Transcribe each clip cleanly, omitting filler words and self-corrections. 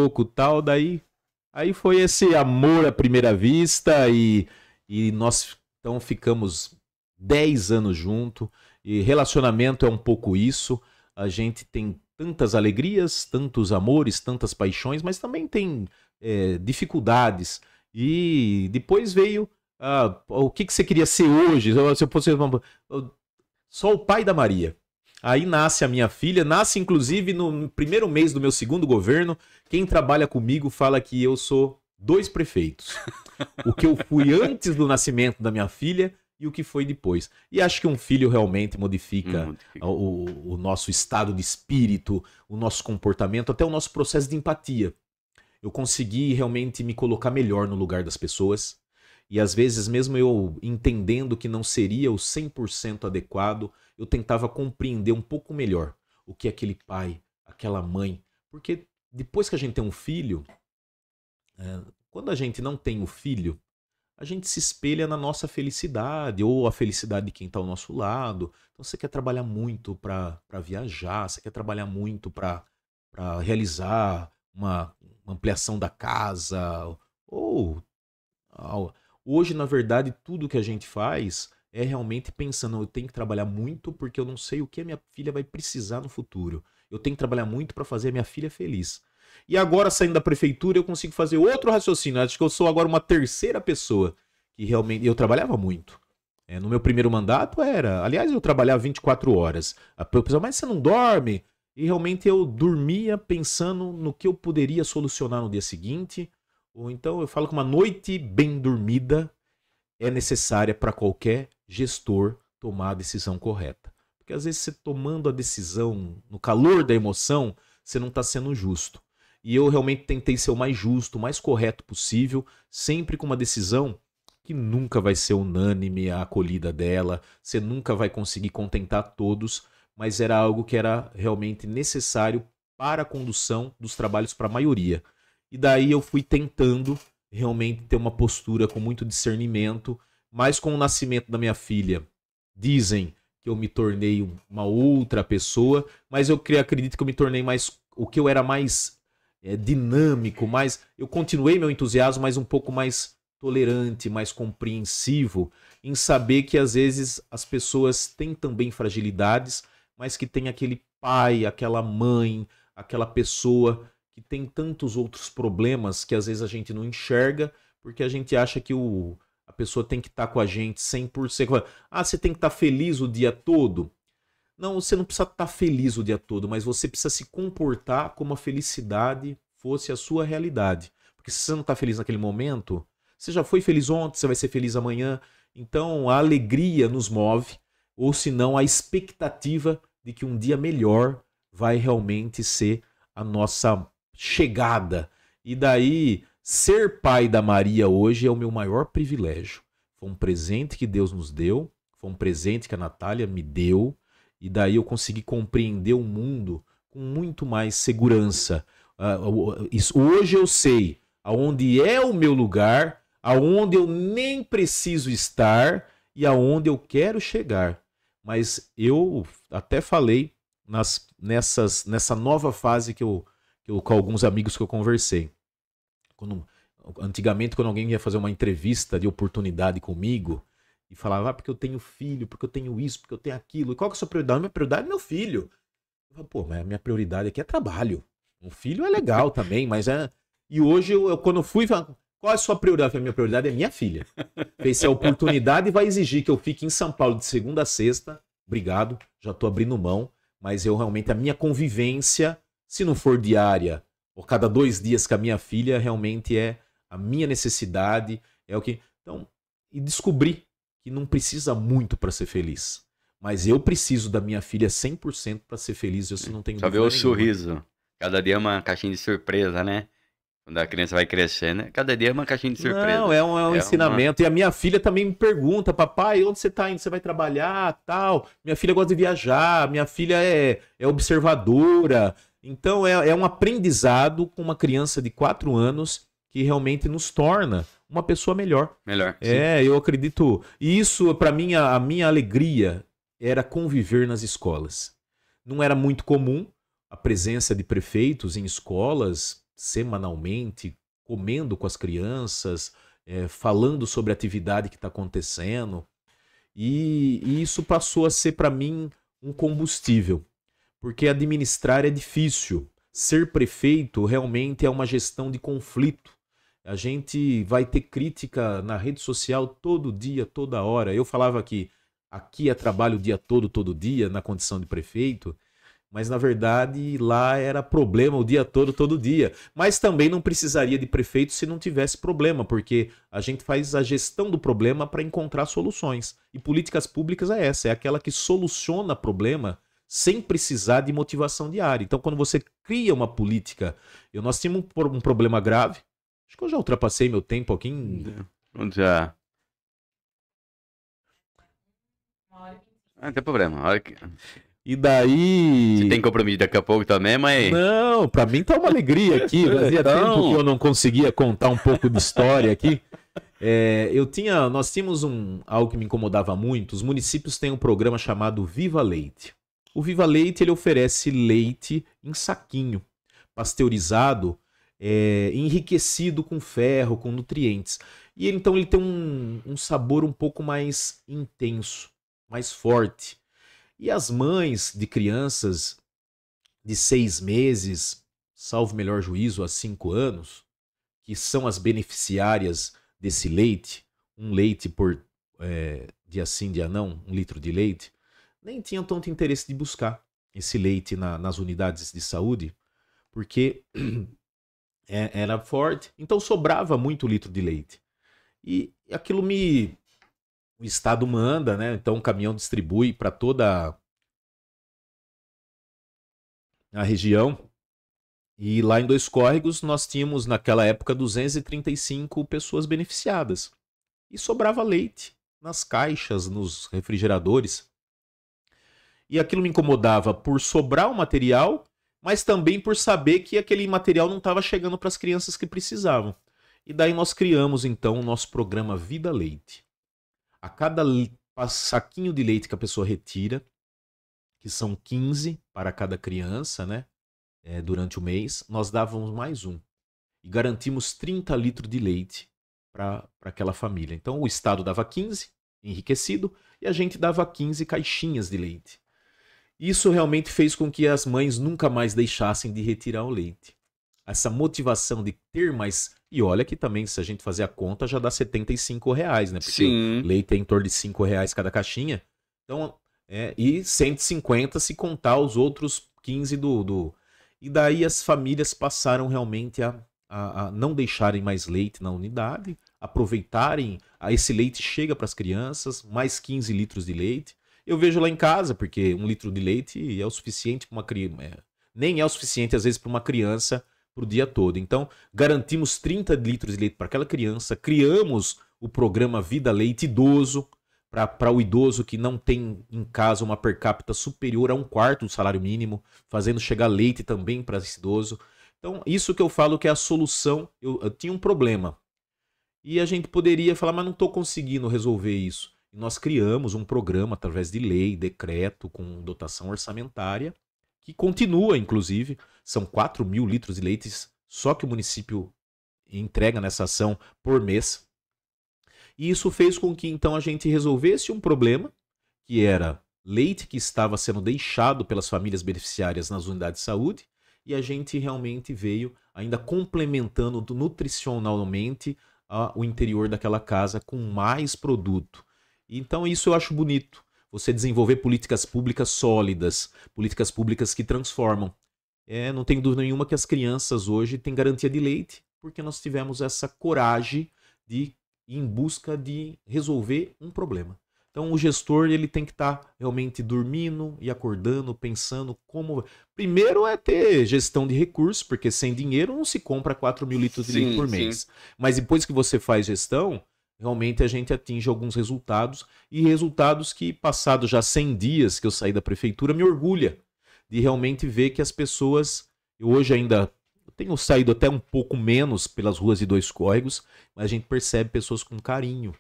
pouco, tal, daí aí foi esse amor à primeira vista e nós então ficamos 10 anos juntos e relacionamento é um pouco isso. A gente tem tantas alegrias, tantos amores, tantas paixões, mas também tem dificuldades. E depois veio o que você queria ser hoje? Se eu fosse só o pai da Maria. Aí nasce a minha filha, nasce inclusive no primeiro mês do meu segundo governo. Quem trabalha comigo fala que eu sou 2 prefeitos. O que eu fui antes do nascimento da minha filha e o que foi depois. E acho que um filho realmente modifica o nosso estado de espírito, o nosso comportamento, até o nosso processo de empatia. Eu consegui realmente me colocar melhor no lugar das pessoas. E às vezes, mesmo eu entendendo que não seria o 100% adequado, eu tentava compreender um pouco melhor o que aquele pai, aquela mãe. Porque depois que a gente tem um filho, quando a gente não tem o filho, a gente se espelha na nossa felicidade ou a felicidade de quem está ao nosso lado. Então você quer trabalhar muito para viajar, você quer trabalhar muito para realizar uma ampliação da casa. Ou hoje, na verdade, tudo que a gente faz é realmente pensando, eu tenho que trabalhar muito porque eu não sei o que a minha filha vai precisar no futuro. Eu tenho que trabalhar muito para fazer a minha filha feliz. E agora, saindo da prefeitura, eu consigo fazer outro raciocínio. Acho que eu sou agora uma terceira pessoa que realmente... Eu trabalhava muito. No meu primeiro mandato era... Aliás, eu trabalhava 24 horas. A pessoa, mas você não dorme? E realmente eu dormia pensando no que eu poderia solucionar no dia seguinte. Ou então eu falo que uma noite bem dormida é necessária para qualquer gestor tomar a decisão correta. Porque às vezes você tomando a decisão no calor da emoção, você não está sendo justo. E eu realmente tentei ser o mais justo, o mais correto possível, sempre com uma decisão que nunca vai ser unânime a acolhida dela, você nunca vai conseguir contentar todos, mas era algo que era realmente necessário para a condução dos trabalhos para a maioria. E daí eu fui tentando realmente ter uma postura com muito discernimento, mas com o nascimento da minha filha, dizem que eu me tornei uma outra pessoa, mas eu acredito que eu me tornei mais, o que eu era mais dinâmico, mais, eu continuei meu entusiasmo, mas um pouco mais tolerante, mais compreensivo, em saber que às vezes as pessoas têm também fragilidades, mas que tem aquele pai, aquela mãe, aquela pessoa que tem tantos outros problemas que às vezes a gente não enxerga, porque a gente acha que a pessoa tem que estar com a gente 100%. Ah, você tem que estar feliz o dia todo? Não, você não precisa estar feliz o dia todo, mas você precisa se comportar como a felicidade fosse a sua realidade. Porque se você não está feliz naquele momento, você já foi feliz ontem, você vai ser feliz amanhã. Então a alegria nos move, ou senão a expectativa de que um dia melhor vai realmente ser a nossa chegada. E daí, ser pai da Maria hoje é o meu maior privilégio. Foi um presente que Deus nos deu, foi um presente que a Natália me deu, e daí eu consegui compreender o mundo com muito mais segurança. Hoje eu sei aonde é o meu lugar, aonde eu nem preciso estar e aonde eu quero chegar. Mas eu até falei nessa nova fase que eu com alguns amigos que eu conversei. Antigamente, quando alguém ia fazer uma entrevista de oportunidade comigo e falava, porque eu tenho filho, porque eu tenho isso, porque eu tenho aquilo. E qual que é a sua prioridade? Minha prioridade é meu filho. Eu falo, pô, mas a minha prioridade aqui é trabalho. Um filho é legal também, mas é... E hoje, quando eu fui, qual é a sua prioridade? A minha prioridade é minha filha. Se a oportunidade vai exigir que eu fique em São Paulo de segunda a sexta, obrigado, já tô abrindo mão. Mas eu realmente, a minha convivência, se não for diária, ou cada 2 dias com a minha filha, realmente é a minha necessidade, é o que... Então, e descobri que não precisa muito para ser feliz. Mas eu preciso da minha filha 100% para ser feliz, isso não tenho Só ver o sorriso. Cada dia é uma caixinha de surpresa, né? Quando a criança vai crescendo, cada dia é uma caixinha de surpresa. Não, é um ensinamento. E a minha filha também me pergunta, papai, onde você tá indo? Você vai trabalhar, tal? Minha filha gosta de viajar, minha filha é observadora. Então é um aprendizado com uma criança de 4 anos que realmente nos torna uma pessoa melhor. Melhor. Eu acredito. E isso, para mim, a minha alegria era conviver nas escolas. Não era muito comum a presença de prefeitos em escolas, semanalmente, comendo com as crianças, falando sobre a atividade que está acontecendo. E isso passou a ser para mim um combustível, porque administrar é difícil. Ser prefeito realmente é uma gestão de conflito. A gente vai ter crítica na rede social todo dia, toda hora. Eu falava que aqui é trabalho o dia todo, todo dia, na condição de prefeito, mas na verdade lá era problema o dia todo, todo dia. Mas também não precisaria de prefeito se não tivesse problema, porque a gente faz a gestão do problema para encontrar soluções. E políticas públicas é essa, é aquela que soluciona problema sem precisar de motivação diária. Então, quando você cria uma política, nós tínhamos um problema grave. Acho que eu já ultrapassei meu tempo aqui. Já. Não tem problema. E daí... Você tem compromisso daqui a pouco também, mas... Não, pra mim tá uma alegria aqui. Fazia tempo que eu não conseguia contar um pouco de história aqui. Nós tínhamos algo que me incomodava muito. Os municípios têm um programa chamado Viva Leite. O Viva Leite ele oferece leite em saquinho, pasteurizado, enriquecido com ferro, com nutrientes. E então ele tem um sabor um pouco mais intenso, mais forte. E as mães de crianças de 6 meses, salvo melhor juízo, a 5 anos, que são as beneficiárias desse leite, um leite por dia sim, dia não, 1 litro de leite, nem tinham tanto interesse de buscar esse leite nas unidades de saúde, porque era forte, então sobrava muito litro de leite. E aquilo o Estado manda, né? Então o caminhão distribui para toda a região. E lá em Dois Córregos nós tínhamos naquela época 235 pessoas beneficiadas. E sobrava leite nas caixas, nos refrigeradores. E aquilo me incomodava por sobrar o material, mas também por saber que aquele material não estava chegando para as crianças que precisavam. E daí nós criamos então o nosso programa Vida Leite. A cada saquinho de leite que a pessoa retira, que são 15 para cada criança, né? Durante o mês, nós dávamos mais um. E garantimos 30 litros de leite para aquela família. Então o Estado dava 15, enriquecido, e a gente dava 15 caixinhas de leite. Isso realmente fez com que as mães nunca mais deixassem de retirar o leite. Essa motivação de ter mais... E olha que também, se a gente fazer a conta, já dá R$75, né? Porque Sim. o leite é em torno de R$5 cada caixinha. Então, e 150 se contar os outros 15 do... E daí as famílias passaram realmente a não deixarem mais leite na unidade, aproveitarem, esse leite chega para as crianças, mais 15 litros de leite. Eu vejo lá em casa, porque 1 litro de leite é o suficiente para uma criança. Nem é o suficiente, às vezes, para uma criança para o dia todo. Então, garantimos 30 litros de leite para aquela criança, criamos o programa Vida Leite Idoso, para o idoso que não tem em casa uma per capita superior a 1/4 do salário mínimo, fazendo chegar leite também para esse idoso. Então, isso que eu falo que é a solução. Eu tinha um problema. E a gente poderia falar, mas não estou conseguindo resolver isso. E nós criamos um programa através de lei, decreto, com dotação orçamentária, que continua, inclusive. São 4.000 litros de leite só que o município entrega nessa ação por mês. E isso fez com que então a gente resolvesse um problema, que era leite que estava sendo deixado pelas famílias beneficiárias nas unidades de saúde, e a gente realmente veio ainda complementando nutricionalmente o interior daquela casa com mais produto. Então isso eu acho bonito, você desenvolver políticas públicas sólidas, políticas públicas que transformam. Não tenho dúvida nenhuma que as crianças hoje têm garantia de leite, porque nós tivemos essa coragem de ir em busca de resolver um problema. Então o gestor ele tem que estar realmente dormindo e acordando, pensando como... Primeiro é ter gestão de recursos, porque sem dinheiro não se compra 4.000 litros de leite por mês. Mas depois que você faz gestão, realmente a gente atinge alguns resultados, e resultados que, passados já 100 dias que eu saí da prefeitura, me orgulha de realmente ver que as pessoas... Eu hoje ainda tenho saído até um pouco menos pelas ruas de Dois Córregos, mas a gente percebe pessoas com carinho.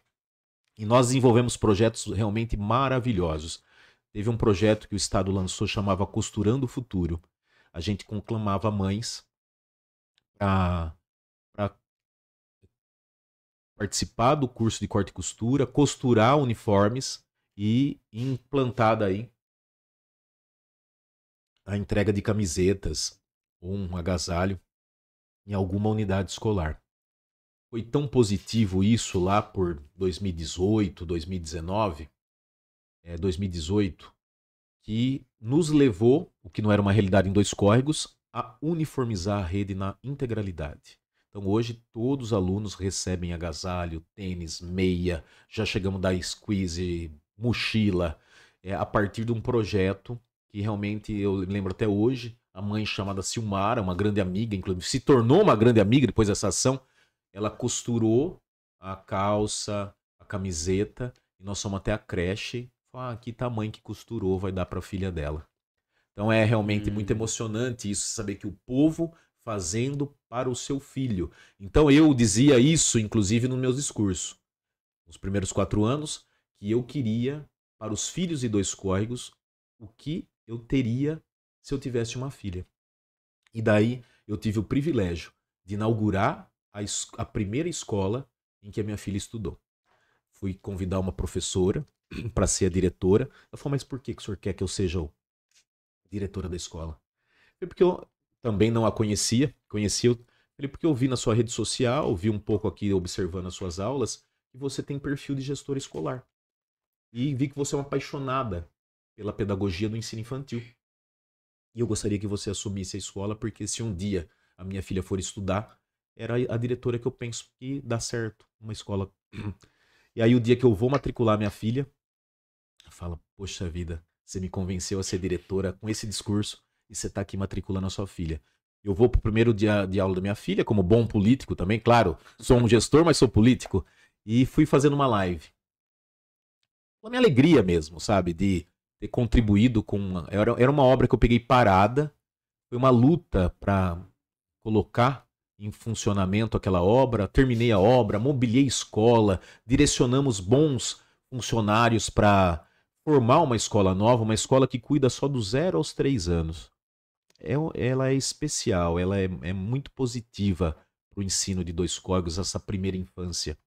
E nós desenvolvemos projetos realmente maravilhosos. Teve um projeto que o Estado lançou, chamava Costurando o Futuro. A gente conclamava mães para participar do curso de corte e costura, costurar uniformes e implantar daí a entrega de camisetas ou um agasalho em alguma unidade escolar. Foi tão positivo isso lá por 2018, 2019, 2018, que nos levou, o que não era uma realidade em Dois Córregos, a uniformizar a rede na integralidade. Então hoje todos os alunos recebem agasalho, tênis, meia, já chegamos da squeeze, mochila, a partir de um projeto que realmente eu lembro até hoje, a mãe chamada Silmara, uma grande amiga, inclusive se tornou uma grande amiga depois dessa ação, ela costurou a calça, a camiseta, e nós fomos até a creche. Que tá a mãe que costurou, vai dar para a filha dela. Então é realmente muito emocionante isso, saber que o povo fazendo para o seu filho. Então eu dizia isso, inclusive, nos meus discursos. Nos primeiros 4 anos, que eu queria, para os filhos de Dois Córregos, o que eu teria se eu tivesse uma filha. E daí eu tive o privilégio de inaugurar a primeira escola em que a minha filha estudou. Fui convidar uma professora para ser a diretora. Ela falou, mas por que o senhor quer que eu seja a diretora da escola? Falei, porque eu também não a conhecia. Falei, porque eu vi na sua rede social, vi um pouco aqui observando as suas aulas, que você tem perfil de gestora escolar. E vi que você é uma apaixonada pela pedagogia do ensino infantil. E eu gostaria que você assumisse a escola, porque se um dia a minha filha for estudar, era a diretora que eu penso que dá certo, uma escola. E aí o dia que eu vou matricular minha filha, fala, poxa vida, você me convenceu a ser diretora com esse discurso e você está aqui matriculando a sua filha. Eu vou pro primeiro dia de aula da minha filha, como bom político também, claro, sou um gestor, mas sou político, e fui fazendo uma live. A minha alegria mesmo, sabe, de ter contribuído com... Era uma obra que eu peguei parada, foi uma luta para colocar em funcionamento aquela obra, terminei a obra, mobiliei escola, direcionamos bons funcionários para formar uma escola nova, uma escola que cuida só do 0 aos 3 anos. Ela é especial, ela é muito positiva para o ensino de Dois Córregos, essa primeira infância.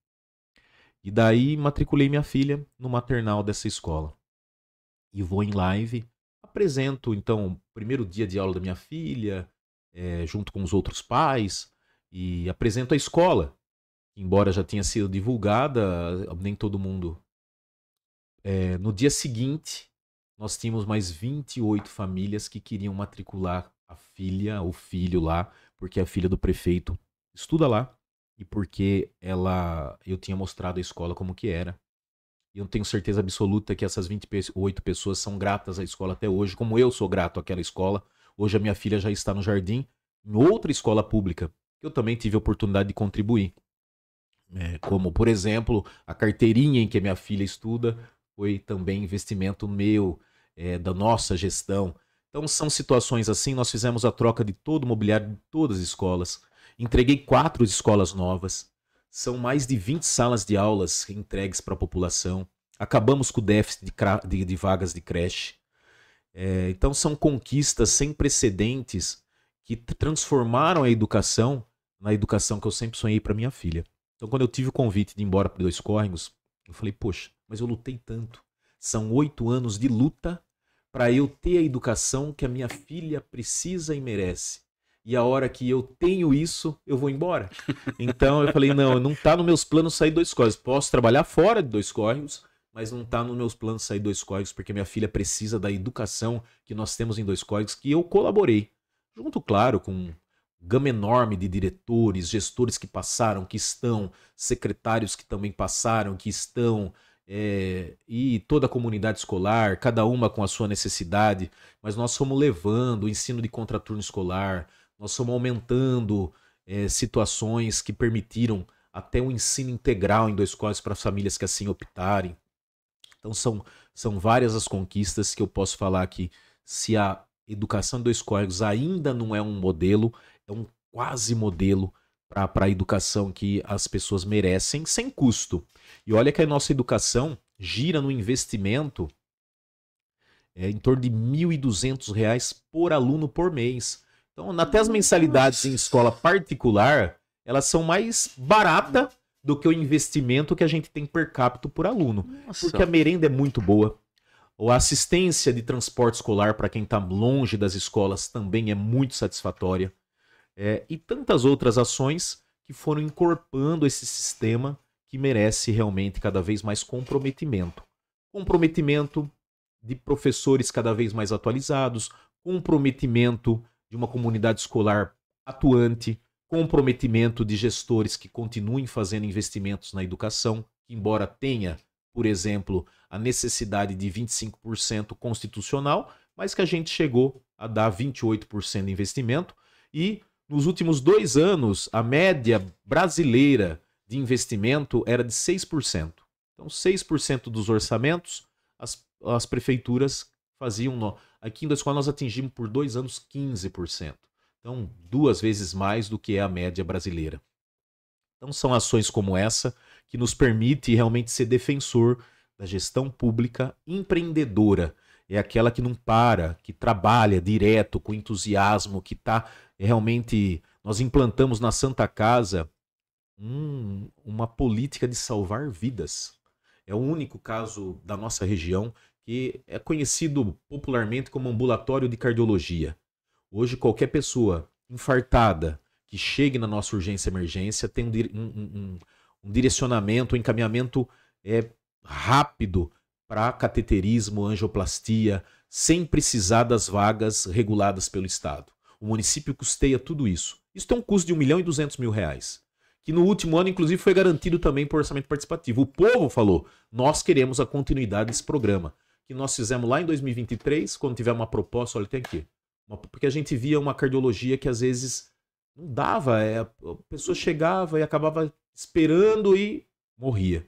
E daí matriculei minha filha no maternal dessa escola. E vou em live, apresento então o primeiro dia de aula da minha filha, junto com os outros pais, e apresento a escola. Embora já tenha sido divulgada, nem todo mundo. No dia seguinte, nós tínhamos mais 28 famílias que queriam matricular a filha, o filho lá, porque a filha do prefeito estuda lá e porque eu tinha mostrado a escola como que era. E eu tenho certeza absoluta que essas 28 pessoas são gratas à escola até hoje, como eu sou grato àquela escola. Hoje a minha filha já está no jardim, em outra escola pública, que eu também tive a oportunidade de contribuir. Como, por exemplo, a carteirinha em que a minha filha estuda foi também investimento meu, da nossa gestão. Então são situações assim, nós fizemos a troca de todo o mobiliário de todas as escolas. Entreguei 4 escolas novas. São mais de 20 salas de aulas entregues para a população. Acabamos com o déficit de vagas de creche. Então são conquistas sem precedentes que transformaram a educação na educação que eu sempre sonhei para minha filha. Então quando eu tive o convite de ir embora para Dois Córregos, eu falei, poxa, mas eu lutei tanto. São 8 anos de luta para eu ter a educação que a minha filha precisa e merece. E a hora que eu tenho isso, eu vou embora. Então eu falei, não tá nos meus planos sair de Dois Córregos. Posso trabalhar fora de Dois Córregos, mas não tá nos meus planos sair de Dois Córregos, porque minha filha precisa da educação que nós temos em Dois Córregos, que eu colaborei. Junto, claro, com um gama enorme de diretores, gestores que passaram, que estão, secretários que também passaram, que estão, e toda a comunidade escolar, cada uma com a sua necessidade, mas nós fomos levando o ensino de contraturno escolar, nós fomos aumentando situações que permitiram até um ensino integral em Dois Córregos para as famílias que assim optarem. Então são várias as conquistas que eu posso falar que se a educação de Dois Córregos ainda não é um modelo, é um quase modelo para a educação que as pessoas merecem sem custo. E olha que a nossa educação gira no investimento em torno de R$ 1.200 por aluno por mês. Então, até as mensalidades em escola particular, elas são mais baratas do que o investimento que a gente tem per capita por aluno. Nossa. Porque a merenda é muito boa. A assistência de transporte escolar para quem está longe das escolas também é muito satisfatória. E tantas outras ações que foram incorporando esse sistema que merece realmente cada vez mais comprometimento. Comprometimento de professores cada vez mais atualizados, comprometimento de uma comunidade escolar atuante, comprometimento de gestores que continuem fazendo investimentos na educação, que embora tenha, por exemplo, a necessidade de 25% constitucional, mas que a gente chegou a dar 28% de investimento e nos últimos 2 anos, a média brasileira de investimento era de 6%. Então, 6% dos orçamentos, as prefeituras faziam. Aqui em Dois Coroas nós atingimos por 2 anos 15%. Então, 2 vezes mais do que é a média brasileira. Então, são ações como essa que nos permite realmente ser defensor da gestão pública empreendedora. É aquela que não para, que trabalha direto, com entusiasmo, que está realmente... Nós implantamos na Santa Casa uma política de salvar vidas. É o único caso da nossa região que é conhecido popularmente como ambulatório de cardiologia. Hoje, qualquer pessoa infartada que chegue na nossa urgência e emergência tem um direcionamento, um encaminhamento rápido para cateterismo, angioplastia, sem precisar das vagas reguladas pelo Estado. O município custeia tudo isso. Isso tem um custo de R$1.200.000, que no último ano, inclusive, foi garantido também por orçamento participativo. O povo falou, nós queremos a continuidade desse programa, que nós fizemos lá em 2023, quando tiver uma proposta, olha, tem aqui. Porque a gente via uma cardiologia que às vezes não dava, a pessoa chegava e acabava esperando e morria.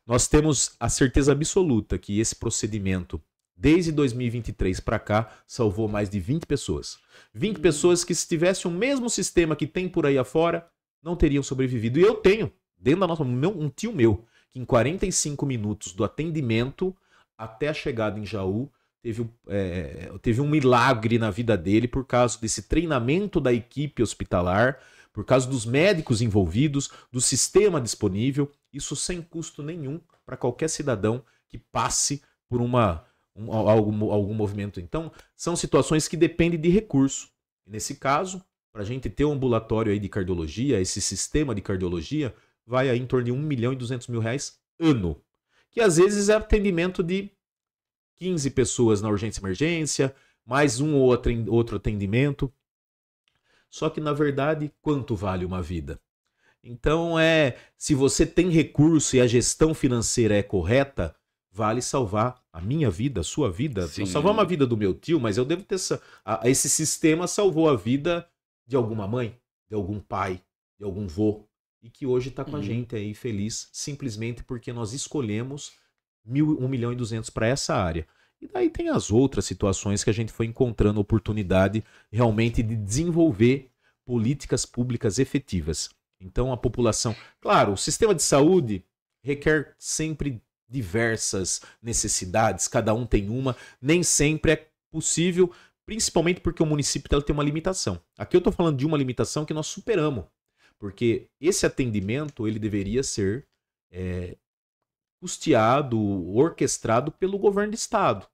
Nós temos a certeza absoluta que esse procedimento, desde 2023 para cá, salvou mais de 20 pessoas. 20 pessoas que, se tivessem o mesmo sistema que tem por aí afora, não teriam sobrevivido. E eu tenho, dentro da nossa... um tio meu, que em 45 minutos do atendimento até a chegada em Jaú, teve um milagre na vida dele por causa desse treinamento da equipe hospitalar, por causa dos médicos envolvidos, do sistema disponível, isso sem custo nenhum para qualquer cidadão que passe por algum movimento. Então, são situações que dependem de recurso. Nesse caso, para a gente ter um ambulatório aí de cardiologia, esse sistema de cardiologia, vai aí em torno de R$1.200.000 ano. Que às vezes é atendimento de 15 pessoas na urgência e emergência, mais um ou outro atendimento. Só que, na verdade, quanto vale uma vida? Então, se você tem recurso e a gestão financeira é correta, vale salvar a minha vida, a sua vida. Sim. Nós salvamos a vida do meu tio, mas eu devo ter... Esse sistema salvou a vida de alguma mãe, de algum pai, de algum vô, e que hoje está com a gente aí feliz, simplesmente porque nós escolhemos 1.200.000 para essa área. E daí tem as outras situações que a gente foi encontrando oportunidade realmente de desenvolver políticas públicas efetivas. Então a população... Claro, o sistema de saúde requer sempre diversas necessidades, cada um tem uma, nem sempre é possível, principalmente porque o município tem uma limitação. Aqui eu estou falando de uma limitação que nós superamos, porque esse atendimento ele deveria ser custeado, orquestrado pelo governo do estado.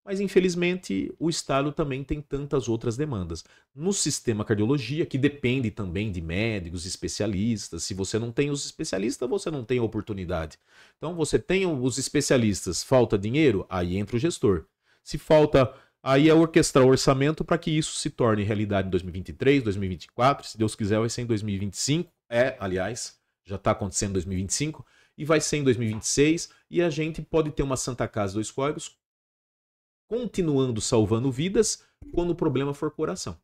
Mas, infelizmente, o estado também tem tantas outras demandas. No sistema cardiologia, que depende também de médicos, especialistas, se você não tem os especialistas, você não tem a oportunidade. Então, você tem os especialistas, falta dinheiro, aí entra o gestor. Se falta, aí é orquestrar o orçamento para que isso se torne realidade em 2023, 2024, se Deus quiser vai ser em 2025, aliás, já está acontecendo em 2025, e vai ser em 2026, e a gente pode ter uma Santa Casa Dois Córregos continuando salvando vidas quando o problema for coração.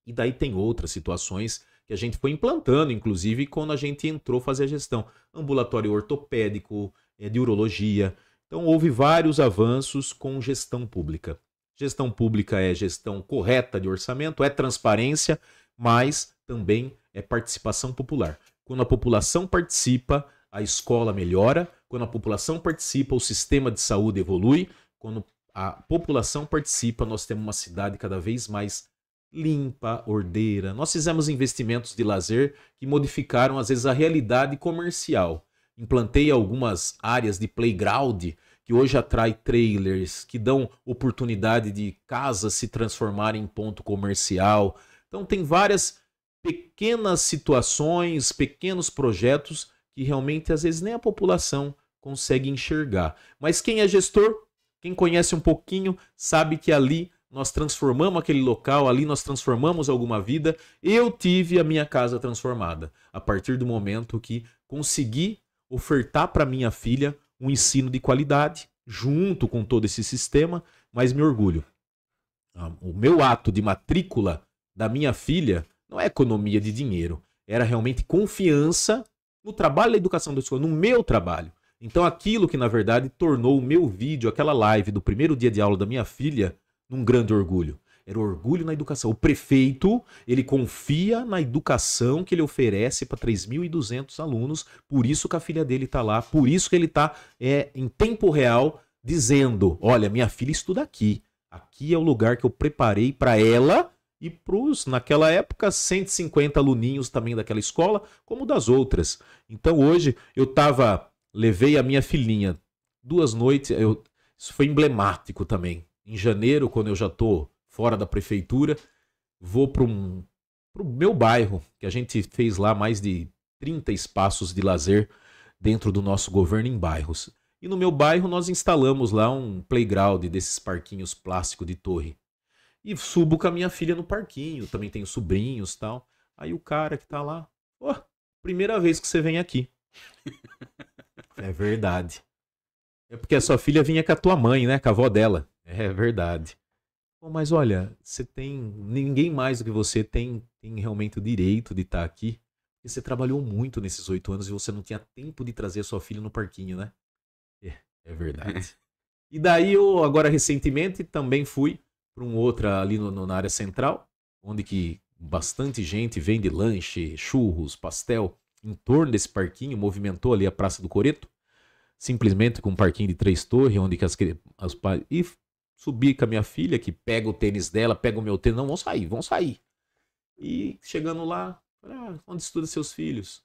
E daí tem outras situações que a gente foi implantando, inclusive quando a gente entrou a fazer a gestão. Ambulatório ortopédico, de urologia. Então houve vários avanços com gestão pública. Gestão pública é gestão correta de orçamento, é transparência, mas também é participação popular. Quando a população participa, a escola melhora. Quando a população participa, o sistema de saúde evolui. Quando a população participa, nós temos uma cidade cada vez mais limpa, ordeira. Nós fizemos investimentos de lazer que modificaram, às vezes, a realidade comercial. Implantei algumas áreas de playground que hoje atrai trailers, que dão oportunidade de casas se transformarem em ponto comercial. Então tem várias pequenas situações, pequenos projetos que realmente às vezes nem a população consegue enxergar. Mas quem é gestor, quem conhece um pouquinho, sabe que ali nós transformamos aquele local, ali nós transformamos alguma vida. Eu tive a minha casa transformada a partir do momento que consegui ofertar para minha filha um ensino de qualidade, junto com todo esse sistema, mas me orgulho. O meu ato de matrícula da minha filha não é economia de dinheiro, era realmente confiança no trabalho da educação da escola, no meu trabalho. Então aquilo que na verdade tornou o meu vídeo, aquela live do primeiro dia de aula da minha filha, num grande orgulho. Era o orgulho na educação. O prefeito, ele confia na educação que ele oferece para 3.200 alunos, por isso que a filha dele está lá, por isso que ele está em tempo real dizendo, olha, minha filha estuda aqui. Aqui é o lugar que eu preparei para ela e para os, naquela época, 150 aluninhos também daquela escola, como das outras. Então hoje levei a minha filhinha 2 noites, isso foi emblemático também. Em janeiro, quando eu já estou fora da prefeitura, vou para o meu bairro, que a gente fez lá mais de 30 espaços de lazer dentro do nosso governo em bairros. E no meu bairro nós instalamos lá um playground desses parquinhos plásticos de torre. E subo com a minha filha no parquinho, também tenho sobrinhos e tal. Aí o cara que tá lá, primeira vez que você vem aqui. É verdade. É porque a sua filha vinha com a tua mãe, né? Com a avó dela. É verdade. Mas olha, ninguém mais do que você tem realmente o direito de estar aqui. Porque você trabalhou muito nesses 8 anos e você não tinha tempo de trazer a sua filha no parquinho, né? É verdade. E daí eu, agora recentemente, também fui para um outro ali na área central, onde que bastante gente vende lanche, churros, pastel, em torno desse parquinho, movimentou ali a Praça do Coreto, simplesmente com um parquinho de 3 torres, onde que as pais... E subi com a minha filha, que pega o tênis dela, pega o meu tênis, não, vão sair. E chegando lá, onde estuda seus filhos?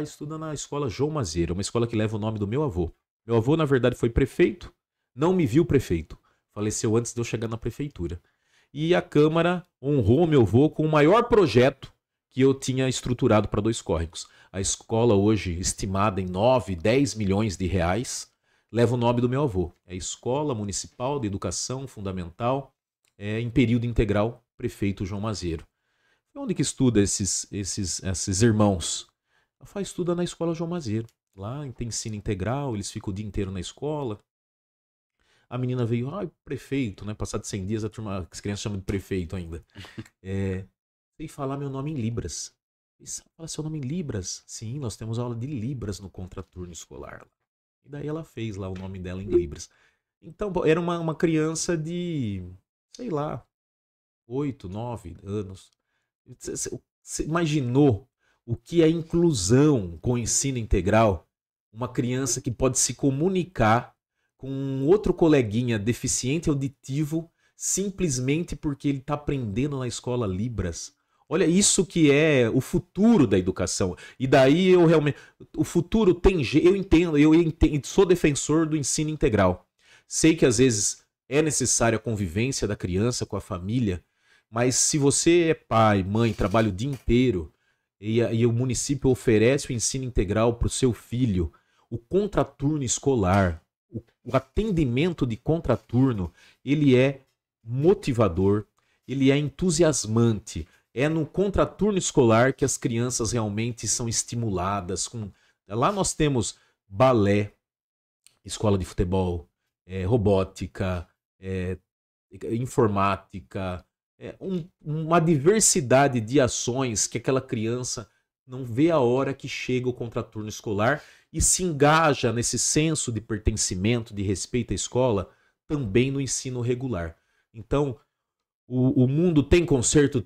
Estuda na escola João Mazeiro, uma escola que leva o nome do meu avô. Meu avô, na verdade, foi prefeito, não me viu prefeito. Faleceu antes de eu chegar na prefeitura. E a Câmara honrou meu avô com o maior projeto que eu tinha estruturado para 2 córregos. A escola hoje, estimada em 9, 10 milhões de reais, leva o nome do meu avô. É a Escola Municipal de Educação Fundamental, em período integral, prefeito João Mazeiro. Onde que estuda esses irmãos? Estuda na Escola João Mazeiro. Lá tem ensino integral, eles ficam o dia inteiro na escola. A menina veio, prefeito, né? Passado 100 dias, as crianças chamam de prefeito ainda. Sei falar meu nome em Libras. Fala seu nome em Libras? Sim, nós temos aula de Libras no contraturno escolar. E daí ela fez lá o nome dela em Libras. Então, era uma criança de, sei lá, 8, 9 anos. Você imaginou o que é inclusão com o ensino integral? Uma criança que pode se comunicar com um outro coleguinha deficiente auditivo simplesmente porque ele está aprendendo na escola Libras. Olha, isso que é o futuro da educação. E daí eu realmente... O futuro tem... Eu entendo, sou defensor do ensino integral. Sei que às vezes é necessária a convivência da criança com a família, mas se você é pai, mãe, trabalha o dia inteiro e o município oferece o ensino integral para o seu filho, o contraturno escolar, o atendimento de contraturno, ele é motivador, ele é entusiasmante. É no contraturno escolar que as crianças realmente são estimuladas. Lá nós temos balé, escola de futebol, robótica, informática, uma diversidade de ações que aquela criança não vê a hora que chega o contraturno escolar e se engaja nesse senso de pertencimento, de respeito à escola, também no ensino regular. Então, o mundo tem conserto,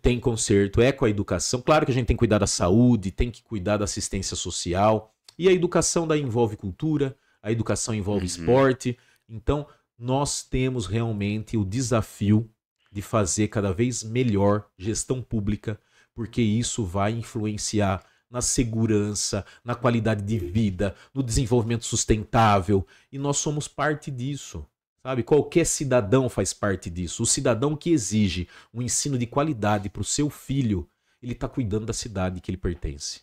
é com a educação. Claro que a gente tem que cuidar da saúde, tem que cuidar da assistência social. E a educação daí envolve cultura, a educação envolve esporte. Então, nós temos realmente o desafio de fazer cada vez melhor gestão pública, porque isso vai influenciar na segurança, na qualidade de vida, no desenvolvimento sustentável, e nós somos parte disso. Sabe? Qualquer cidadão faz parte disso. O cidadão que exige um ensino de qualidade para o seu filho, ele está cuidando da cidade que ele pertence.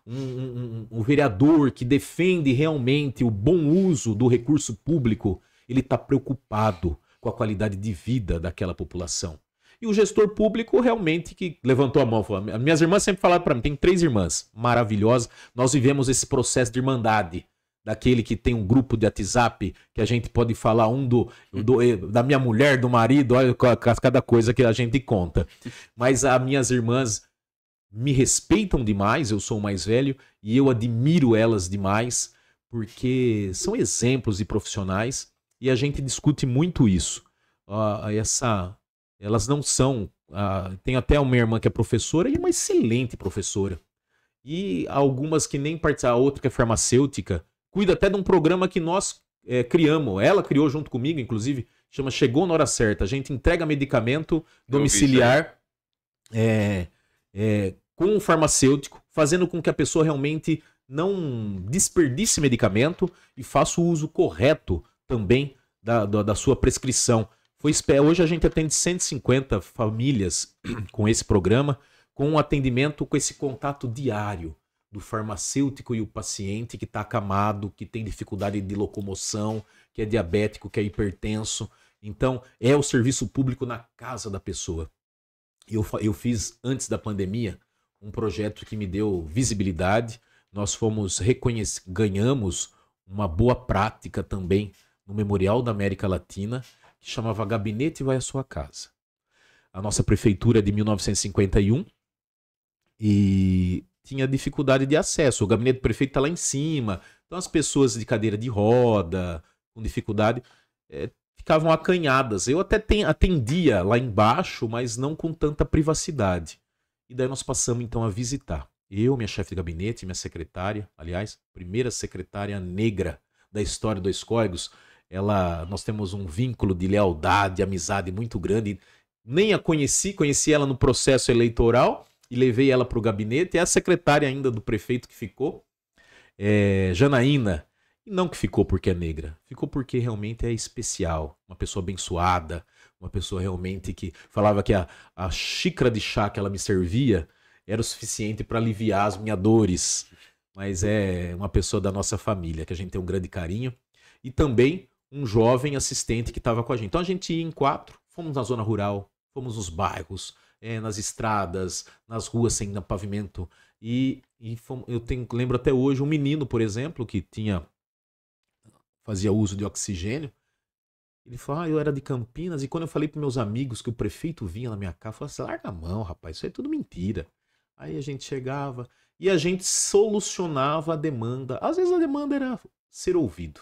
Um vereador que defende realmente o bom uso do recurso público, ele está preocupado com a qualidade de vida daquela população. E o gestor público realmente que levantou a mão. Falou, minhas irmãs sempre falaram para mim, tem 3 irmãs maravilhosas, nós vivemos esse processo de irmandade. Daquele que tem um grupo de WhatsApp que a gente pode falar da minha mulher, do marido, olha cada coisa que a gente conta. Mas as minhas irmãs me respeitam demais, eu sou o mais velho, e eu admiro elas demais, porque são exemplos de profissionais, e a gente discute muito isso. Elas não são... tem até uma irmã que é professora, e uma excelente professora. E algumas que nem participaram, a outra que é farmacêutica, cuida até de um programa que nós criamos. Ela criou junto comigo, inclusive, chama Chegou na Hora Certa. A gente entrega medicamento domiciliar com um farmacêutico, fazendo com que a pessoa realmente não desperdice medicamento e faça o uso correto também da sua prescrição. Hoje a gente atende 150 famílias com esse programa, com um atendimento, com esse contato diário do farmacêutico e o paciente que está acamado, que tem dificuldade de locomoção, que é diabético, que é hipertenso. Então, é o serviço público na casa da pessoa. Eu fiz, antes da pandemia, um projeto que me deu visibilidade. Nós ganhamos uma boa prática também no Memorial da América Latina, que chamava Gabinete Vai à Sua Casa. A nossa prefeitura é de 1951 e tinha dificuldade de acesso. O gabinete do prefeito está lá em cima. Então as pessoas de cadeira de roda, com dificuldade, ficavam acanhadas. Eu até atendia lá embaixo, mas não com tanta privacidade. E daí nós passamos então a visitar. Eu, minha chefe de gabinete, minha secretária, aliás, primeira secretária negra da história dos Códigos. Nós temos um vínculo de lealdade, amizade muito grande. Nem a conheci ela no processo eleitoral, e levei ela para o gabinete. É a secretária ainda do prefeito que ficou, Janaína. E não que ficou porque é negra, ficou porque realmente é especial. Uma pessoa abençoada, uma pessoa realmente que falava que a xícara de chá que ela me servia era o suficiente para aliviar as minhas dores. Mas é uma pessoa da nossa família, que a gente tem um grande carinho. E também um jovem assistente que estava com a gente. Então a gente ia em 4, fomos na zona rural, fomos nos bairros, nas estradas, nas ruas sem pavimento. Lembro até hoje um menino, por exemplo, que fazia uso de oxigênio. Ele falou, eu era de Campinas, e quando eu falei para meus amigos que o prefeito vinha na minha casa, eu falei assim, larga a mão, rapaz, isso é tudo mentira. Aí a gente chegava e a gente solucionava a demanda. Às vezes a demanda era ser ouvido.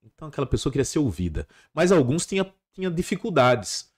Então aquela pessoa queria ser ouvida. Mas alguns tinham dificuldades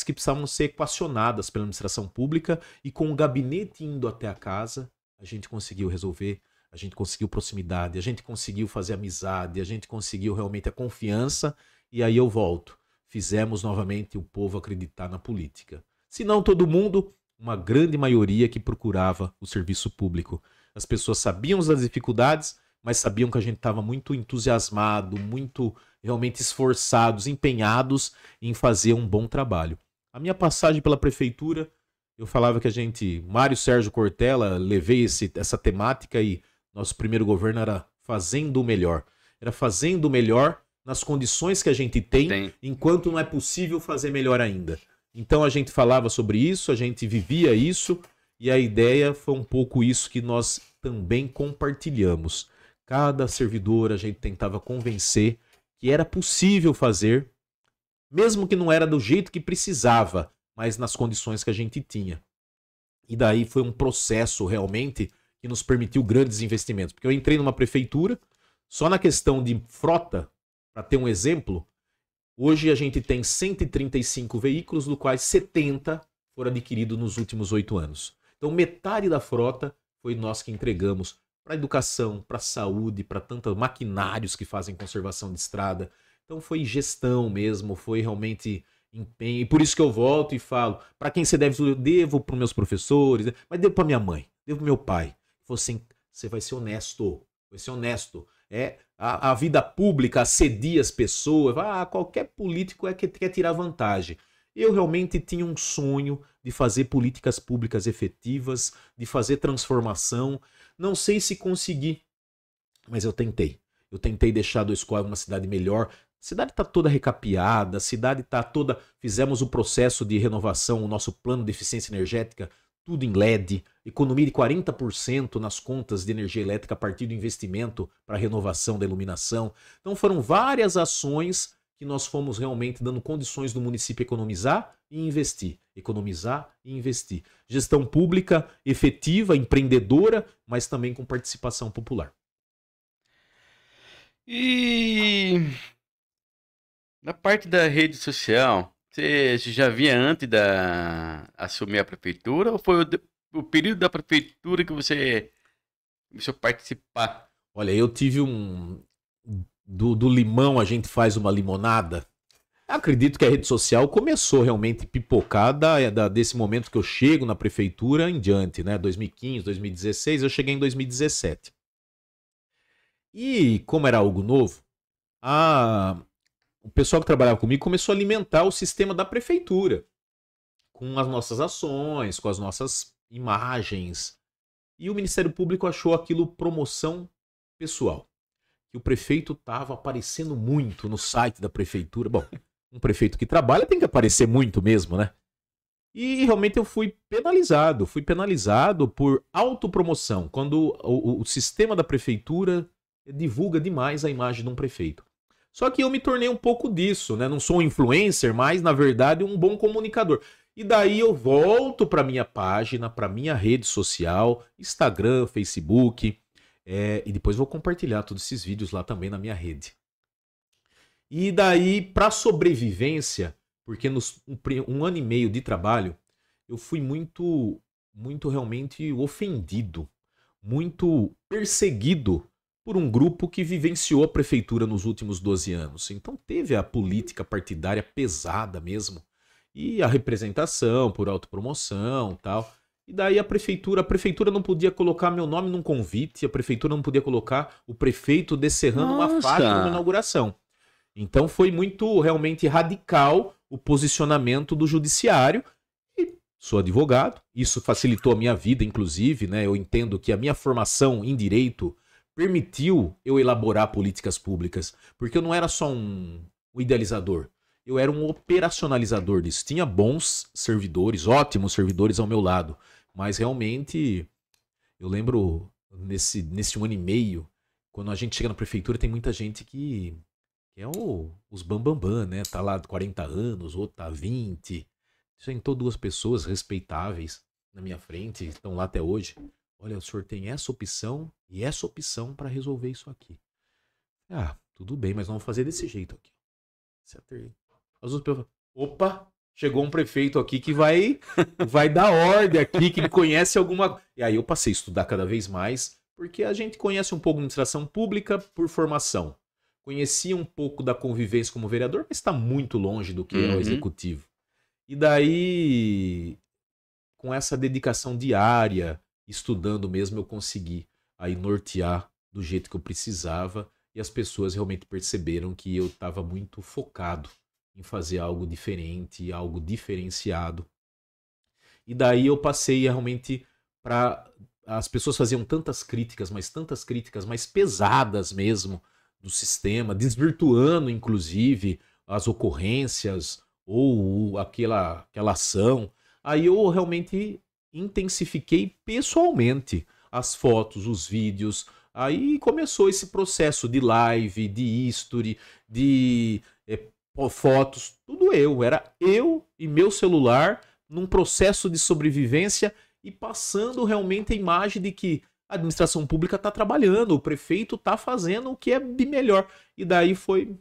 que precisavam ser equacionadas pela administração pública, e com o gabinete indo até a casa, a gente conseguiu resolver, a gente conseguiu proximidade, a gente conseguiu fazer amizade, a gente conseguiu realmente a confiança, e aí eu volto. Fizemos novamente o povo acreditar na política. Se não todo mundo, uma grande maioria que procurava o serviço público. As pessoas sabiam das dificuldades, mas sabiam que a gente estava muito entusiasmado, muito realmente esforçados, empenhados em fazer um bom trabalho. A minha passagem pela prefeitura, eu falava que Mário Sérgio Cortella, levei essa temática, e nosso primeiro governo era fazendo o melhor. Era fazendo o melhor nas condições que a gente tem, enquanto não é possível fazer melhor ainda. Então a gente falava sobre isso, a gente vivia isso, e a ideia foi um pouco isso que nós também compartilhamos. Cada servidor a gente tentava convencer que era possível fazer, mesmo que não era do jeito que precisava, mas nas condições que a gente tinha. E daí foi um processo realmente que nos permitiu grandes investimentos. Porque eu entrei numa prefeitura, só na questão de frota, para ter um exemplo, hoje a gente tem 135 veículos, dos quais 70 foram adquiridos nos últimos 8 anos. Então metade da frota foi nós que entregamos para educação, para saúde, para tantos maquinários que fazem conservação de estrada. Então foi gestão mesmo, foi realmente empenho. E por isso que eu volto e falo, para quem você deve, eu devo para os meus professores, mas devo para minha mãe, devo para meu pai. Você vai ser honesto, vai ser honesto. A vida pública assedia as pessoas, qualquer político que quer tirar vantagem. Eu realmente tinha um sonho de fazer políticas públicas efetivas, de fazer transformação. Não sei se consegui, mas eu tentei. Eu tentei deixar do Escola uma cidade melhor. A cidade está toda recapeada, a cidade está toda... Fizemos o processo de renovação, o nosso plano de eficiência energética, tudo em LED, economia de 40% nas contas de energia elétrica a partir do investimento para a renovação da iluminação. Então foram várias ações que nós fomos realmente dando condições do município economizar e investir. Economizar e investir. Gestão pública efetiva, empreendedora, mas também com participação popular. E na parte da rede social, você já via antes de assumir a prefeitura ou foi o período da prefeitura que você começou a participar? Olha, eu tive do limão a gente faz uma limonada. Acredito que a rede social começou realmente pipocada desse momento que eu chego na prefeitura em diante, né? 2015, 2016, eu cheguei em 2017. E como era algo novo, o pessoal que trabalhava comigo começou a alimentar o sistema da prefeitura com as nossas ações, com as nossas imagens. E o Ministério Público achou aquilo promoção pessoal. Que o prefeito estava aparecendo muito no site da prefeitura. Bom, um prefeito que trabalha tem que aparecer muito mesmo, né? E realmente eu fui penalizado por autopromoção, quando o sistema da prefeitura divulga demais a imagem de um prefeito. Só que eu me tornei um pouco disso, né? Não sou um influencer, mas na verdade um bom comunicador. E daí eu volto para minha página, para minha rede social, Instagram, Facebook, e depois vou compartilhar todos esses vídeos lá também na minha rede. E daí, para sobrevivência, porque um ano e meio de trabalho, eu fui muito realmente ofendido, muito perseguido por um grupo que vivenciou a prefeitura nos últimos 12 anos. Então teve a política partidária pesada mesmo, e a representação por autopromoção e tal. E daí a prefeitura não podia colocar meu nome num convite, a prefeitura não podia colocar o prefeito descerrando uma faixa numa inauguração. Então foi muito realmente radical o posicionamento do judiciário. E sou advogado, isso facilitou a minha vida, inclusive, né? Eu entendo que a minha formação em direito permitiu eu elaborar políticas públicas, porque eu não era só um idealizador, eu era um operacionalizador disso. Tinha bons servidores, ótimos servidores ao meu lado, mas realmente eu lembro nesse 1 ano e meio, quando a gente chega na prefeitura, tem muita gente que é os bambambam, né? Tá lá 40 anos, outro tá 20. Sentou 2 pessoas respeitáveis na minha frente, estão lá até hoje. Olha, o senhor tem essa opção e essa opção para resolver isso aqui. Tudo bem, mas vamos fazer desse jeito aqui. As outras pessoas, opa, chegou um prefeito aqui que vai dar ordem aqui, que conhece alguma... E aí eu passei a estudar cada vez mais, porque a gente conhece um pouco de administração pública por formação. Conhecia um pouco da convivência como vereador, mas está muito longe do que é o executivo. E daí, com essa dedicação diária, estudando mesmo, eu consegui aí nortear do jeito que eu precisava, e as pessoas realmente perceberam que eu estava muito focado em fazer algo diferente, algo diferenciado. E daí eu passei realmente para... As pessoas faziam tantas críticas mais pesadas mesmo do sistema, desvirtuando inclusive as ocorrências ou aquela ação. Aí eu realmente intensifiquei pessoalmente as fotos, os vídeos. Aí começou esse processo de live, de history, de fotos, tudo era eu e meu celular num processo de sobrevivência e passando realmente a imagem de que a administração pública está trabalhando, o prefeito está fazendo o que é de melhor. E daí foi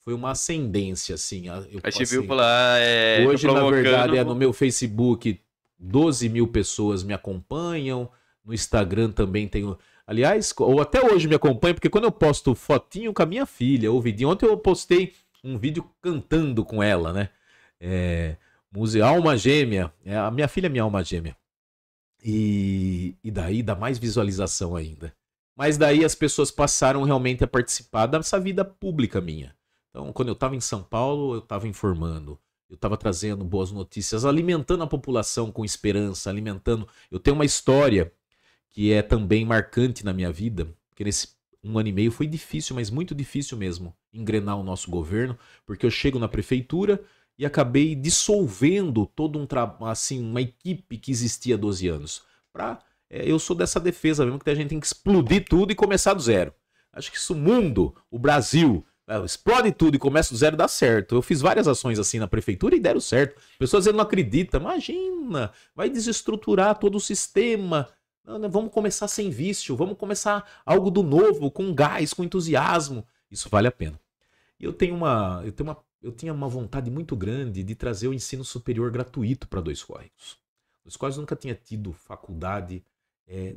uma ascendência, assim. Aí você viu falar... Hoje, na verdade, no meu Facebook, 12 mil pessoas me acompanham. No Instagram também tenho... Aliás, ou até hoje me acompanham, porque quando eu posto fotinho com a minha filha, ou vídeo... Ontem eu postei um vídeo cantando com ela, né? Música Alma Gêmea. A minha filha é minha alma gêmea. E daí dá mais visualização ainda. Mas daí as pessoas passaram realmente a participar dessa vida pública minha. Então, quando eu estava em São Paulo, eu estava informando. Eu estava trazendo boas notícias, alimentando a população com esperança, alimentando... Eu tenho uma história que é também marcante na minha vida, porque nesse 1 ano e meio foi difícil, mas muito difícil mesmo, engrenar o nosso governo, porque eu chego na prefeitura e acabei dissolvendo todo uma equipe que existia há 12 anos. Eu sou dessa defesa mesmo, que a gente tem que explodir tudo e começar do zero. Acho que isso, o mundo, o Brasil, explode tudo e começa do zero, dá certo. Eu fiz várias ações assim na prefeitura e deram certo. Pessoas não acreditam. Imagina, vai desestruturar todo o sistema. Não, vamos começar sem vício, vamos começar algo do novo, com gás, com entusiasmo. Isso vale a pena. E eu tinha uma vontade muito grande de trazer o ensino superior gratuito para Dois Córregos. Dois Córregos nunca tinha tido faculdade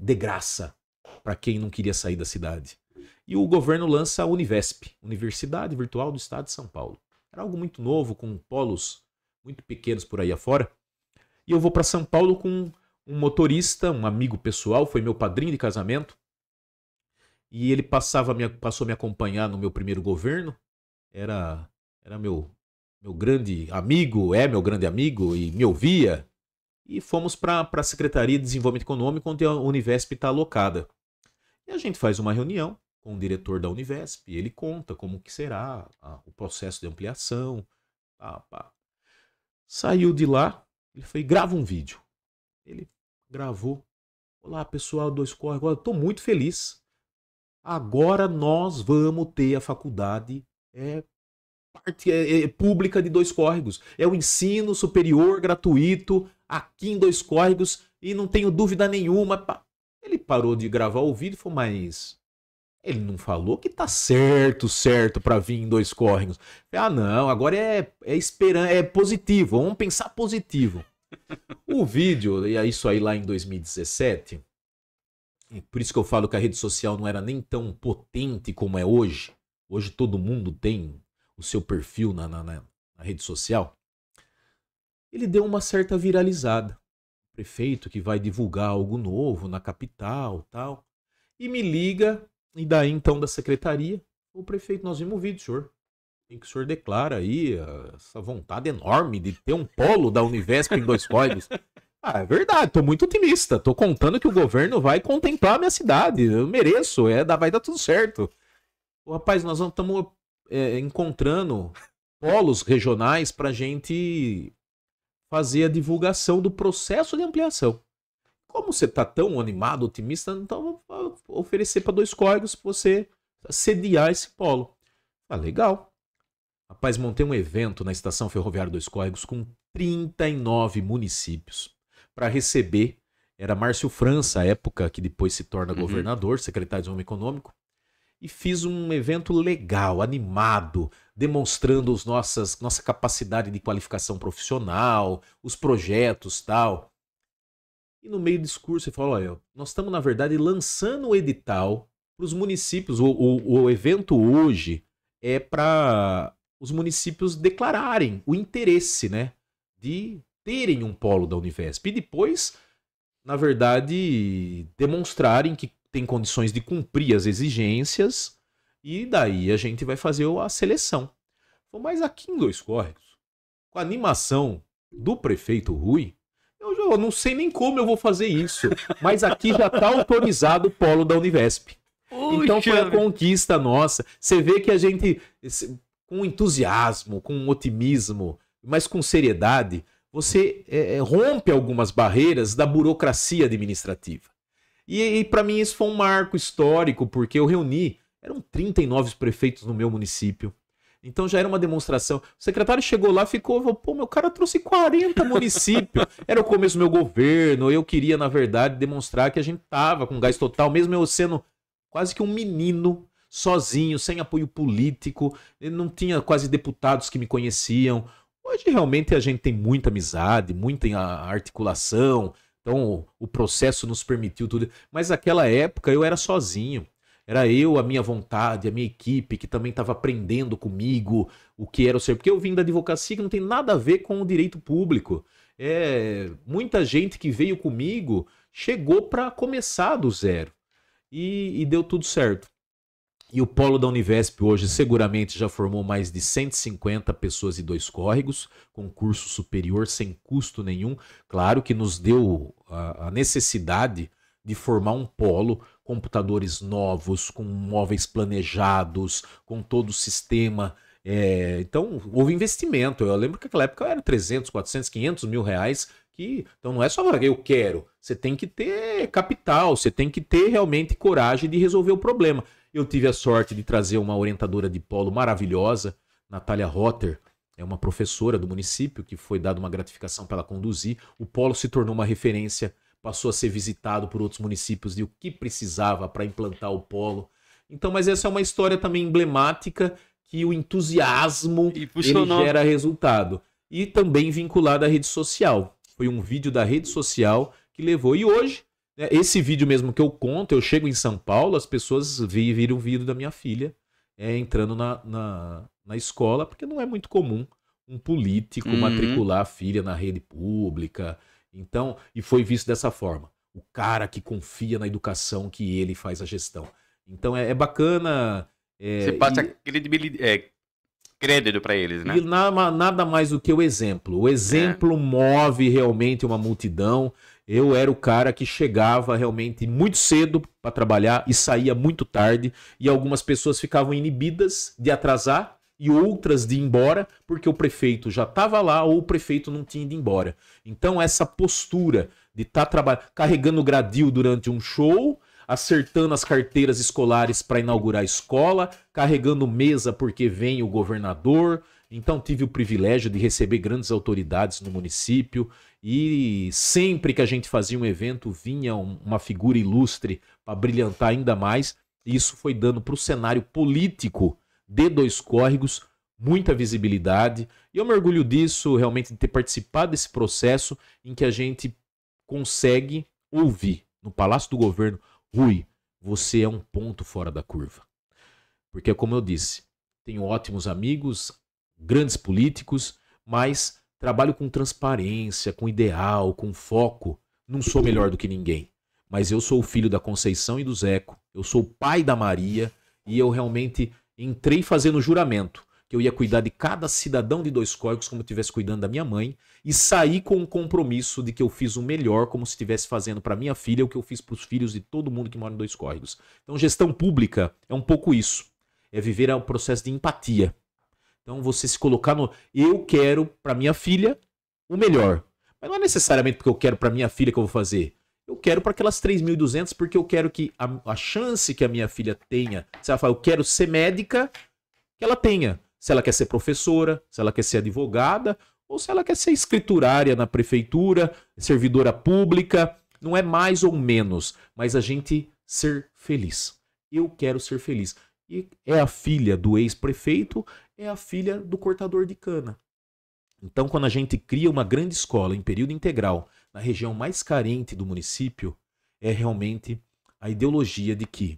de graça para quem não queria sair da cidade. E o governo lança a Univesp, Universidade Virtual do Estado de São Paulo. Era algo muito novo, com polos muito pequenos por aí afora. E eu vou para São Paulo com um motorista, um amigo pessoal, foi meu padrinho de casamento. E ele passou a me acompanhar no meu primeiro governo. Era meu grande amigo, meu grande amigo, e me ouvia. E fomos para a Secretaria de Desenvolvimento Econômico, onde a Univesp está alocada. E a gente faz uma reunião com o diretor da Univesp, e ele conta como que será o processo de ampliação. Saiu de lá, ele foi, grava um vídeo. Ele gravou. Olá, pessoal, Dois Córregos, estou muito feliz. Agora nós vamos ter a faculdade pública de Dois Córregos. É o ensino superior gratuito aqui em Dois Córregos e não tenho dúvida nenhuma. Ele parou de gravar o vídeo e falou, mas ele não falou que tá certo para vir em Dois Córregos. Não, agora é positivo, vamos pensar positivo. O vídeo, e é isso aí lá em 2017, e por isso que eu falo que a rede social não era nem tão potente como é hoje. Hoje todo mundo tem o seu perfil na rede social. Ele deu uma certa viralizada. O prefeito que vai divulgar algo novo na capital, tal. E me liga, e daí então da secretaria, o prefeito, nós vimos o vídeo, senhor. Tem que o senhor declara aí essa vontade enorme de ter um polo da Univesp em Dois Córregos. É verdade, tô muito otimista. Tô contando que o governo vai contemplar a minha cidade. Eu mereço, vai dar tudo certo. Rapaz, nós estamos encontrando polos regionais pra gente fazer a divulgação do processo de ampliação. Como você tá tão animado, otimista, então vou oferecer para Dois Córregos para você sediar esse polo. Legal. Rapaz, montei um evento na Estação Ferroviária Dois Córregos com 39 municípios para receber. Era Márcio França, à época, que depois se torna governador, secretário de Desenvolvimento Econômico. E fiz um evento legal, animado, demonstrando nossa capacidade de qualificação profissional, os projetos e tal. E no meio do discurso ele falou, olha, nós estamos, na verdade, lançando o edital para os municípios. O evento hoje é para os municípios declararem o interesse, né, de terem um polo da Univesp. E depois, na verdade, demonstrarem que tem condições de cumprir as exigências, e daí a gente vai fazer a seleção. Mas aqui em Dois Córregos, com a animação do prefeito Rui, eu não sei nem como eu vou fazer isso, mas aqui já está autorizado o polo da Univesp. Então foi a conquista nossa. Você vê que a gente, com entusiasmo, com otimismo, mas com seriedade, você rompe algumas barreiras da burocracia administrativa. E para mim isso foi um marco histórico, porque eu reuni, eram 39 prefeitos no meu município. Então já era uma demonstração. O secretário chegou lá e ficou, pô, meu cara trouxe 40 municípios. Era o começo do meu governo, eu queria, na verdade, demonstrar que a gente tava com gás total, mesmo eu sendo quase que um menino, sozinho, sem apoio político, não tinha quase deputados que me conheciam. Hoje realmente a gente tem muita amizade, muita articulação, então o processo nos permitiu tudo. Mas naquela época eu era sozinho. Era eu, a minha vontade, a minha equipe, que também estava aprendendo comigo o que era o ser. Porque eu vim da advocacia que não tem nada a ver com o direito público. Muita gente que veio comigo chegou para começar do zero. E deu tudo certo. E o polo da Univesp hoje seguramente já formou mais de 150 pessoas de Dois Córregos, com curso superior sem custo nenhum. Claro que nos deu a necessidade de formar um polo, computadores novos, com móveis planejados, com todo o sistema. Então, houve investimento. Eu lembro que naquela época era 300, 400, 500 mil reais. Então não é só eu quero. Você tem que ter capital, você tem que ter realmente coragem de resolver o problema. Eu tive a sorte de trazer uma orientadora de polo maravilhosa, Natália Rotter, é uma professora do município que foi dada uma gratificação para ela conduzir. O polo se tornou uma referência, passou a ser visitado por outros municípios de o que precisava para implantar o polo. Então, mas essa é uma história também emblemática que o entusiasmo ele gera resultado. E também vinculado à rede social. Foi um vídeo da rede social que levou. E hoje, esse vídeo mesmo que eu conto, eu chego em São Paulo, as pessoas viram o vídeo da minha filha entrando na escola, porque não é muito comum um político matricular a filha na rede pública. Então, e foi visto dessa forma. O cara que confia na educação que ele faz a gestão. Então é bacana. Você passa crédito para eles, né? E nada mais do que o exemplo. O exemplo move realmente uma multidão. Eu era o cara que chegava realmente muito cedo para trabalhar e saía muito tarde. E algumas pessoas ficavam inibidas de atrasar e outras de ir embora porque o prefeito já estava lá ou o prefeito não tinha ido embora. Então essa postura de estar carregando gradil durante um show, acertando as carteiras escolares para inaugurar a escola, carregando mesa porque vem o governador. Então tive o privilégio de receber grandes autoridades no município e sempre que a gente fazia um evento vinha uma figura ilustre para brilhantar ainda mais. E isso foi dando para o cenário político de Dois Córregos muita visibilidade. E eu me orgulho disso, realmente, de ter participado desse processo em que a gente consegue ouvir no Palácio do Governo: Rui, você é um ponto fora da curva. Porque, como eu disse, tenho ótimos amigos, grandes políticos, mas trabalho com transparência, com ideal, com foco. Não sou melhor do que ninguém. Mas eu sou o filho da Conceição e do Zeco. Eu sou o pai da Maria e eu realmente entrei fazendo juramento que eu ia cuidar de cada cidadão de Dois Córregos como se estivesse cuidando da minha mãe e saí com o compromisso de que eu fiz o melhor como se estivesse fazendo para minha filha o que eu fiz para os filhos de todo mundo que mora em Dois Córregos. Então gestão pública é um pouco isso. É viver um processo de empatia. Então você se colocar no... Eu quero para minha filha o melhor. Mas não é necessariamente porque eu quero para minha filha que eu vou fazer. Eu quero para aquelas 3.200 porque eu quero que a chance que a minha filha tenha, se ela fala, eu quero ser médica, que ela tenha. Se ela quer ser professora, se ela quer ser advogada, ou se ela quer ser escriturária na prefeitura, servidora pública, não é mais ou menos, mas a gente ser feliz. Eu quero ser feliz. E é a filha do ex-prefeito, é a filha do cortador de cana. Então, quando a gente cria uma grande escola em período integral, na região mais carente do município, é realmente a ideologia de que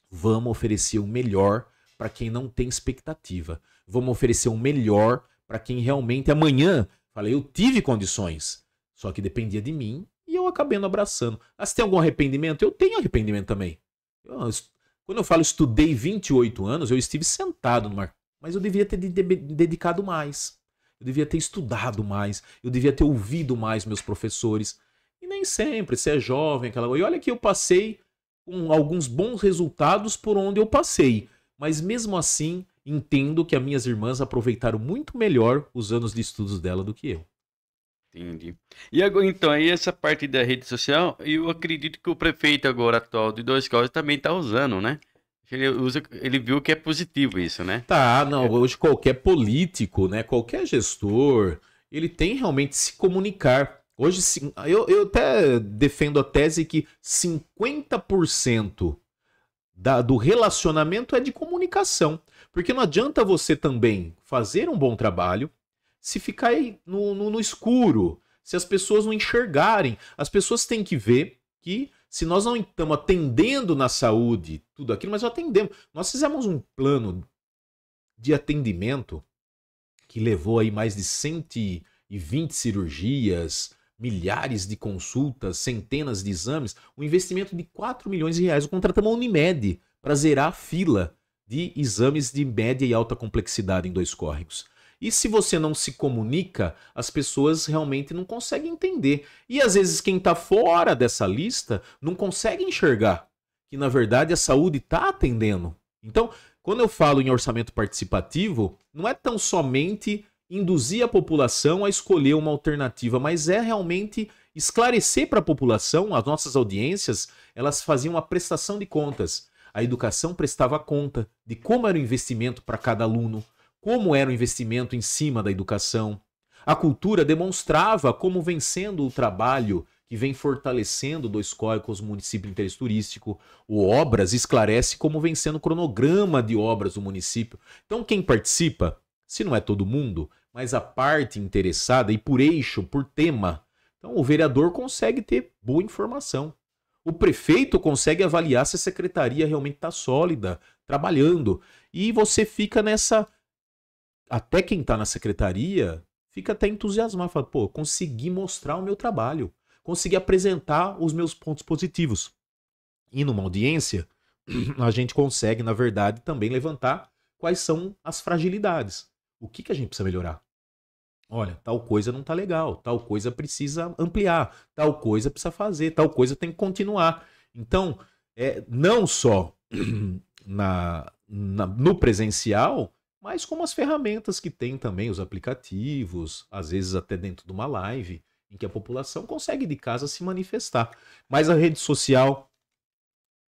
vamos oferecer o melhor para quem não tem expectativa. Vamos oferecer o melhor para quem realmente amanhã fala, eu tive condições, só que dependia de mim e eu acabei não abraçando. Ah, você tem algum arrependimento? Eu tenho arrependimento também. Quando eu falo estudei 28 anos, eu estive sentado numa... Mas eu devia ter dedicado mais. Eu devia ter estudado mais. Eu devia ter ouvido mais meus professores. E nem sempre, você é jovem, aquela coisa. E olha que eu passei com alguns bons resultados por onde eu passei. Mas mesmo assim, entendo que as minhas irmãs aproveitaram muito melhor os anos de estudos dela do que eu. Entendi. E agora, então, aí essa parte da rede social, eu acredito que o prefeito agora atual de Dois Córregos também está usando, né? Ele viu que é positivo isso, né? Tá, não, hoje qualquer político, né, qualquer gestor, ele tem realmente se comunicar. Hoje, eu até defendo a tese que 50% do relacionamento é de comunicação. Porque não adianta você também fazer um bom trabalho se ficar aí no escuro, se as pessoas não enxergarem. As pessoas têm que ver que Se nós não estamos atendendo na saúde tudo aquilo, mas atendemos. Nós fizemos um plano de atendimento que levou aí mais de 120 cirurgias, milhares de consultas, centenas de exames, um investimento de 4 milhões de reais. Contratamos a Unimed para zerar a fila de exames de média e alta complexidade em Dois Córregos. E se você não se comunica, as pessoas realmente não conseguem entender. E às vezes quem está fora dessa lista não consegue enxergar que na verdade a saúde está atendendo. Então, quando eu falo em orçamento participativo, não é tão somente induzir a população a escolher uma alternativa, mas é realmente esclarecer para a população, as nossas audiências, elas faziam uma prestação de contas. A educação prestava conta de como era o investimento para cada aluno, como era o investimento em cima da educação. A cultura demonstrava como vem sendo o trabalho que vem fortalecendo Dois Córregos, município interesse turístico. O Obras esclarece como vem sendo o cronograma de obras do município. Então quem participa, se não é todo mundo, mas a parte interessada e por eixo, por tema, então o vereador consegue ter boa informação. O prefeito consegue avaliar se a secretaria realmente está sólida, trabalhando. E você fica nessa... Até quem está na secretaria fica até entusiasmado. Fala, pô, consegui mostrar o meu trabalho. Consegui apresentar os meus pontos positivos. E numa audiência, a gente consegue, na verdade, também levantar quais são as fragilidades. O que a gente precisa melhorar? Olha, tal coisa não tá legal, tal coisa precisa ampliar, tal coisa precisa fazer, tal coisa tem que continuar. Então, não só no presencial, mas como as ferramentas que tem também, os aplicativos, às vezes até dentro de uma live, em que a população consegue de casa se manifestar. Mas a rede social,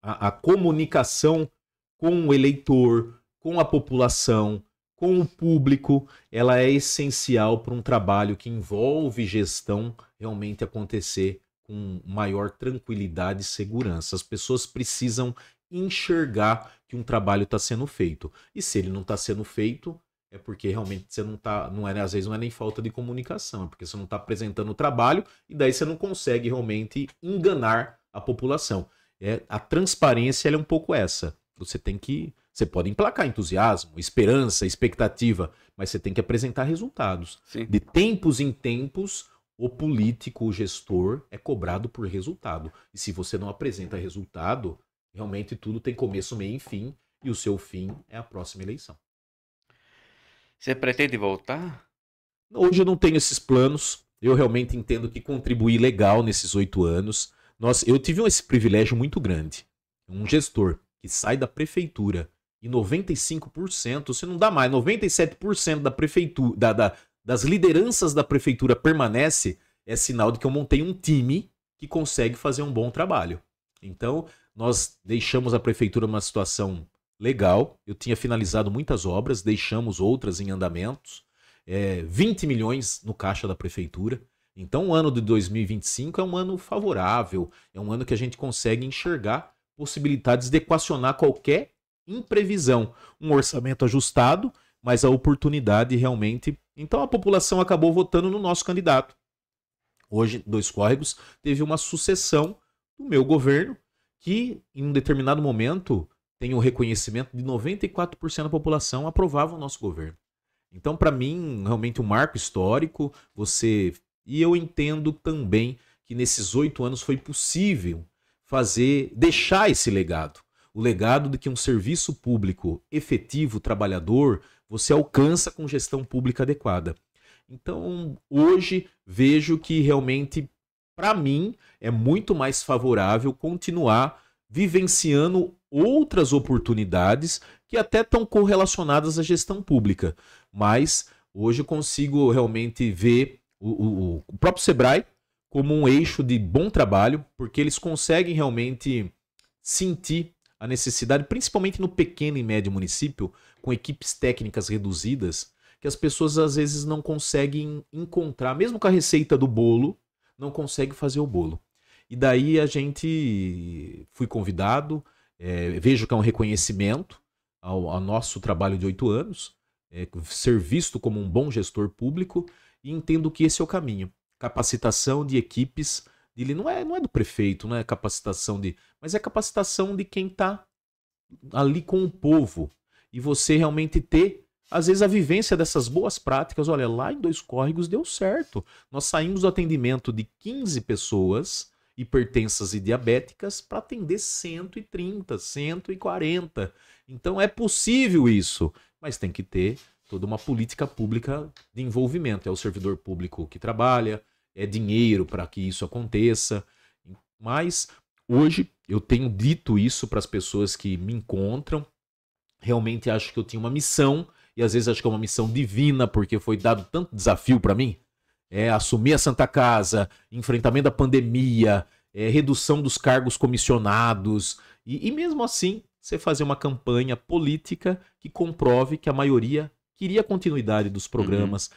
a comunicação com o eleitor, com a população, com o público, ela é essencial para um trabalho que envolve gestão realmente acontecer com maior tranquilidade e segurança. As pessoas precisam enxergar que um trabalho está sendo feito. E se ele não está sendo feito, é porque realmente você não está, às vezes não é nem falta de comunicação, é porque você não está apresentando o trabalho e daí você não consegue realmente enganar a população. A transparência ela é um pouco essa. Você pode emplacar entusiasmo, esperança, expectativa, mas você tem que apresentar resultados. Sim. De tempos em tempos, o político, o gestor, é cobrado por resultado. E se você não apresenta resultado, realmente tudo tem começo, meio e fim, e o seu fim é a próxima eleição. Você pretende voltar? Hoje eu não tenho esses planos. Eu realmente entendo que contribuí legal nesses 8 anos. Eu tive esse privilégio muito grande. Um gestor que sai da prefeitura e 95%, se não dá mais, 97% da prefeitura, das lideranças da prefeitura permanece, é sinal de que eu montei um time que consegue fazer um bom trabalho. Então, nós deixamos a prefeitura numa situação legal. Eu tinha finalizado muitas obras, deixamos outras em andamentos. 20 milhões no caixa da prefeitura. Então, o ano de 2025 é um ano favorável, é um ano que a gente consegue enxergar possibilidades de equacionar qualquer imprevisão. Um orçamento ajustado, mas a oportunidade realmente... Então, a população acabou votando no nosso candidato. Hoje, Dois Córregos teve uma sucessão do meu governo, que em um determinado momento tem o reconhecimento de 94% da população aprovava o nosso governo. Então, para mim, realmente um marco histórico. E eu entendo também que nesses 8 anos foi possível deixar esse legado. O legado de que um serviço público efetivo, trabalhador, você alcança com gestão pública adequada. Então, hoje, vejo que realmente, para mim, é muito mais favorável continuar vivenciando outras oportunidades que até estão correlacionadas à gestão pública. Mas hoje eu consigo realmente ver o próprio Sebrae como um eixo de bom trabalho, porque eles conseguem realmente sentir a necessidade, principalmente no pequeno e médio município, com equipes técnicas reduzidas, que as pessoas às vezes não conseguem encontrar, mesmo com a receita do bolo, não consegue fazer o bolo. E daí fui convidado, vejo que é um reconhecimento ao nosso trabalho de 8 anos, ser visto como um bom gestor público, e entendo que esse é o caminho. Capacitação de equipes não é do prefeito, não é capacitação mas é capacitação de quem está ali com o povo. E você realmente ter, às vezes, a vivência dessas boas práticas. Olha, lá em Dois Córregos deu certo. Nós saímos do atendimento de 15 pessoas hipertensas e diabéticas para atender 130, 140. Então é possível isso, mas tem que ter toda uma política pública de envolvimento. É o servidor público que trabalha, é dinheiro para que isso aconteça. Mas hoje eu tenho dito isso para as pessoas que me encontram. Realmente acho que eu tinha uma missão, e às vezes acho que é uma missão divina, porque foi dado tanto desafio para mim. Assumir a Santa Casa, enfrentamento da pandemia, redução dos cargos comissionados, e mesmo assim você fazer uma campanha política que comprove que a maioria queria a continuidade dos programas.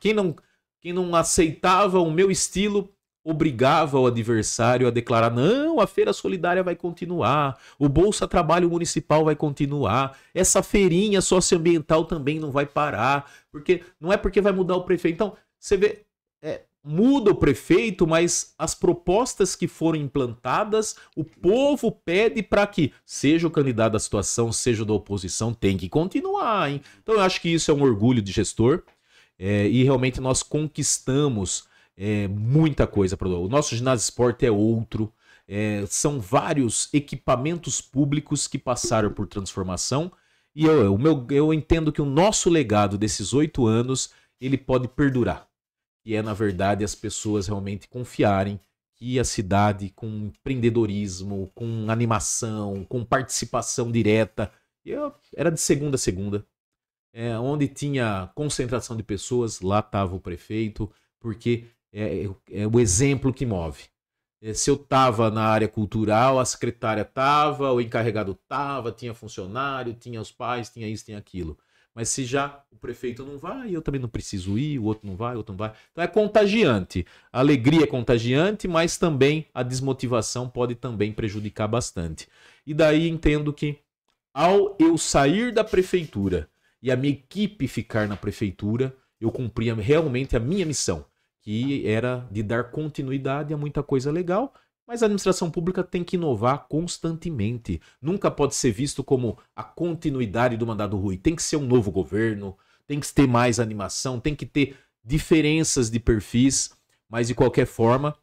Quem não aceitava o meu estilo obrigava o adversário a declarar: não, a Feira Solidária vai continuar, o Bolsa Trabalho Municipal vai continuar, essa feirinha socioambiental também não vai parar, porque não é porque vai mudar o prefeito. Então, você vê, muda o prefeito, mas as propostas que foram implantadas, o povo pede para que, seja o candidato da situação, seja da oposição, tem que continuar, hein? Então, eu acho que isso é um orgulho de gestor, e realmente nós conquistamos muita coisa. O nosso ginásio esporte é outro. São vários equipamentos públicos que passaram por transformação. E eu entendo que o nosso legado desses 8 anos ele pode perdurar. E na verdade, as pessoas realmente confiarem que a cidade, com empreendedorismo, com animação, com participação direta, era de segunda a segunda. Onde tinha concentração de pessoas, lá estava o prefeito, porque é o exemplo que move. Se eu estava na área cultural, a secretária estava, o encarregado estava, tinha funcionário, tinha os pais, tinha isso, tinha aquilo. Mas se já o prefeito não vai, eu também não preciso ir, o outro não vai, o outro não vai. Então é contagiante. A alegria é contagiante, mas também a desmotivação pode também prejudicar bastante. E daí entendo que, ao eu sair da prefeitura e a minha equipe ficar na prefeitura, eu cumpria realmente a minha missão, que era de dar continuidade a muita coisa legal, mas a administração pública tem que inovar constantemente. Nunca pode ser visto como a continuidade do mandato ruim. Tem que ser um novo governo, tem que ter mais animação, tem que ter diferenças de perfis, mas de qualquer forma,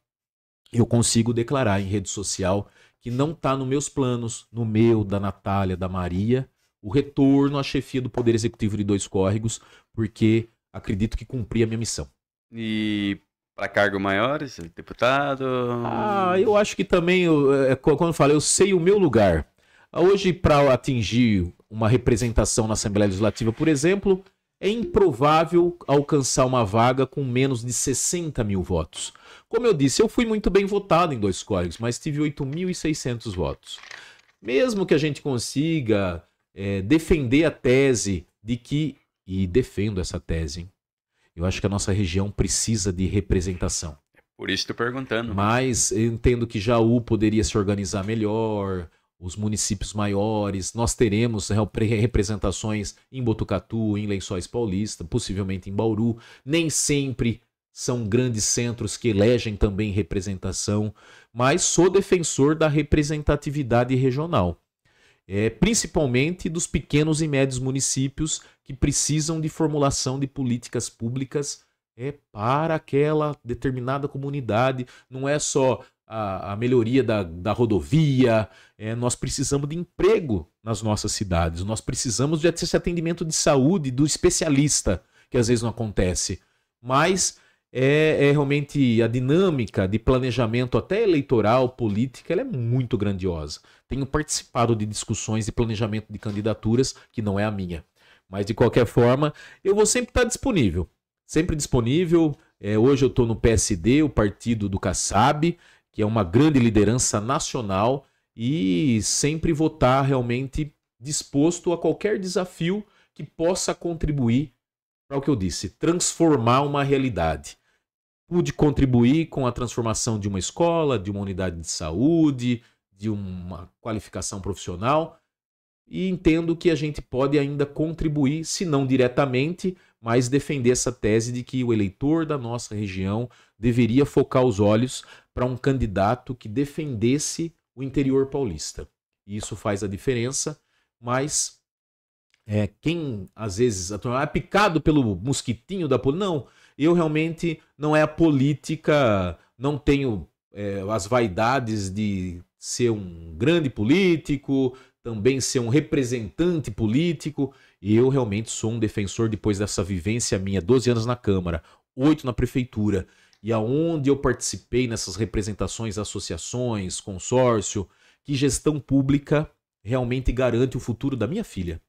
eu consigo declarar em rede social que não está nos meus planos, no meu, da Natália, da Maria, o retorno à chefia do Poder Executivo de Dois Córregos, porque acredito que cumpri a minha missão. E para cargo maiores, deputado? Eu acho que também, quando eu falo, eu sei o meu lugar. Hoje, para atingir uma representação na Assembleia Legislativa, por exemplo, é improvável alcançar uma vaga com menos de 60 mil votos. Como eu disse, eu fui muito bem votado em Dois Córregos, mas tive 8.600 votos. Mesmo que a gente consiga defender a tese de que, e defendo essa tese, hein? Eu acho que a nossa região precisa de representação. Por isso estou perguntando. Mas eu entendo que Jaú poderia se organizar melhor, os municípios maiores. Nós teremos representações em Botucatu, em Lençóis Paulista, possivelmente em Bauru. Nem sempre são grandes centros que elegem também representação, mas sou defensor da representatividade regional. Principalmente dos pequenos e médios municípios que precisam de formulação de políticas públicas para aquela determinada comunidade. Não é só a melhoria da rodovia, nós precisamos de emprego nas nossas cidades, nós precisamos de esse atendimento de saúde do especialista, que às vezes não acontece. Mas realmente a dinâmica de planejamento até eleitoral, política, ela é muito grandiosa. Tenho participado de discussões de planejamento de candidaturas, que não é a minha. Mas de qualquer forma, eu vou sempre estar disponível. Sempre disponível. Hoje eu estou no PSD, o partido do Kassab, que é uma grande liderança nacional, e sempre vou estar realmente disposto a qualquer desafio que possa contribuir para o que eu disse, transformar uma realidade. Pude contribuir com a transformação de uma escola, de uma unidade de saúde, de uma qualificação profissional, e entendo que a gente pode ainda contribuir, se não diretamente, mas defender essa tese de que o eleitor da nossa região deveria focar os olhos para um candidato que defendesse o interior paulista. E isso faz a diferença, mas quem às vezes é picado pelo mosquitinho da política. Não, eu realmente não é a política, não tenho as vaidades de ser um grande político, também ser um representante político. E eu realmente sou um defensor, depois dessa vivência minha, 12 anos na Câmara, 8 na Prefeitura, e aonde eu participei nessas representações, associações, consórcio, que gestão pública realmente garante o futuro da minha filha,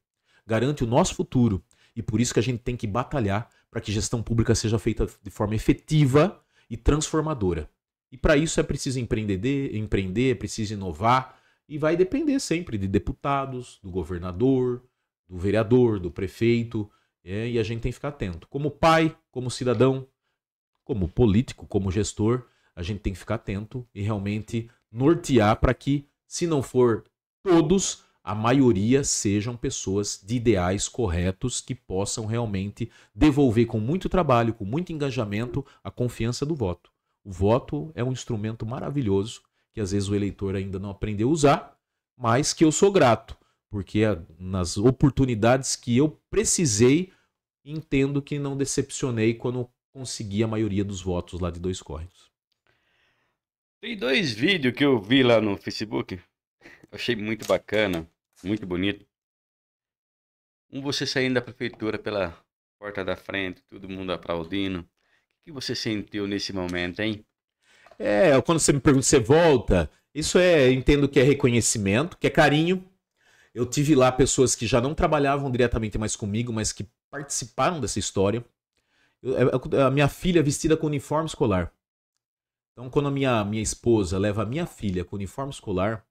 garante o nosso futuro. E por isso que a gente tem que batalhar para que gestão pública seja feita de forma efetiva e transformadora. E para isso é preciso empreender, é preciso inovar, e vai depender sempre de deputados, do governador, do vereador, do prefeito, e a gente tem que ficar atento. Como pai, como cidadão, como político, como gestor, a gente tem que ficar atento e realmente nortear para que, se não for todos, a maioria sejam pessoas de ideais corretos que possam realmente devolver com muito trabalho, com muito engajamento, a confiança do voto. O voto é um instrumento maravilhoso que às vezes o eleitor ainda não aprendeu a usar, mas que eu sou grato, porque nas oportunidades que eu precisei, entendo que não decepcionei quando consegui a maioria dos votos lá de Dois Córregos. Tem 2 vídeos que eu vi lá no Facebook, eu achei muito bacana, muito bonito. Você saindo da prefeitura pela porta da frente, todo mundo aplaudindo. O que você sentiu nesse momento, hein? Quando você me pergunta se você volta, isso entendo que é reconhecimento, que é carinho. Eu tive lá pessoas que já não trabalhavam diretamente mais comigo, mas que participaram dessa história. A minha filha vestida com uniforme escolar. Então, quando a minha esposa leva a minha filha com uniforme escolar,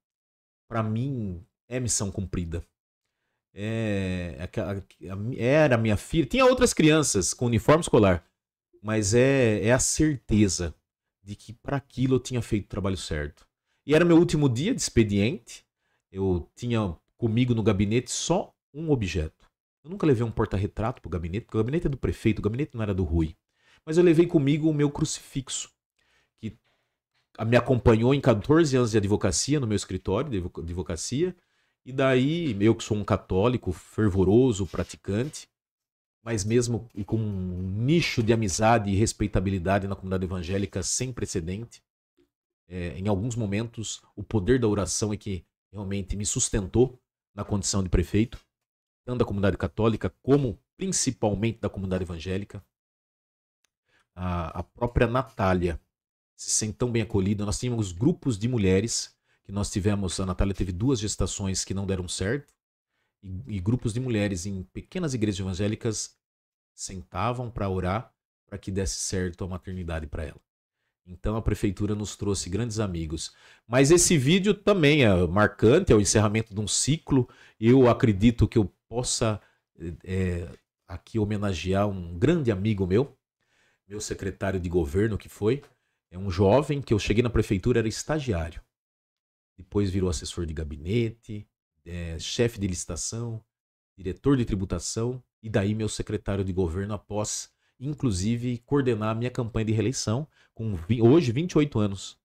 para mim é missão cumprida. Era minha filha. Tinha outras crianças com uniforme escolar, mas é a certeza de que para aquilo eu tinha feito o trabalho certo. E era meu último dia de expediente. Eu tinha comigo no gabinete só um objeto. Eu nunca levei um porta-retrato pro gabinete, porque o gabinete é do prefeito, o gabinete não era do Rui. Mas eu levei comigo o meu crucifixo, que me acompanhou em 14 anos de advocacia, no meu escritório de advocacia. E daí, eu que sou um católico fervoroso, praticante, mas mesmo com um nicho de amizade e respeitabilidade na comunidade evangélica sem precedente, em alguns momentos, o poder da oração é que realmente me sustentou na condição de prefeito, tanto da comunidade católica como principalmente da comunidade evangélica. A própria Natália se sente tão bem acolhida. Nós tínhamos grupos de mulheres que nós tivemos. A Natália teve 2 gestações que não deram certo, e grupos de mulheres em pequenas igrejas evangélicas sentavam para orar para que desse certo a maternidade para ela. Então a prefeitura nos trouxe grandes amigos. Mas esse vídeo também é marcante, é o encerramento de um ciclo. Eu acredito que eu possa aqui homenagear um grande amigo meu secretário de governo que foi. É um jovem que eu cheguei na prefeitura, era estagiário. Depois virou assessor de gabinete, chefe de licitação, diretor de tributação, e daí meu secretário de governo após, inclusive, coordenar a minha campanha de reeleição, com hoje 28 anos,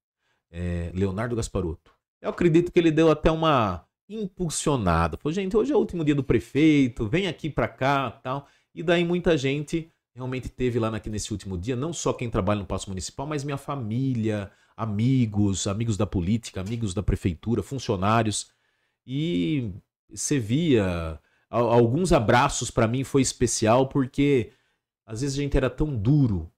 Leonardo Gasparotto. Eu acredito que ele deu até uma impulsionada. Falou, gente, hoje é o último dia do prefeito, vem aqui pra cá, tal. E daí muita gente realmente teve lá nesse último dia, não só quem trabalha no Paço Municipal, mas minha família, amigos da política, amigos da prefeitura, funcionários. E você via alguns abraços. Para mim foi especial porque às vezes a gente era tão duro,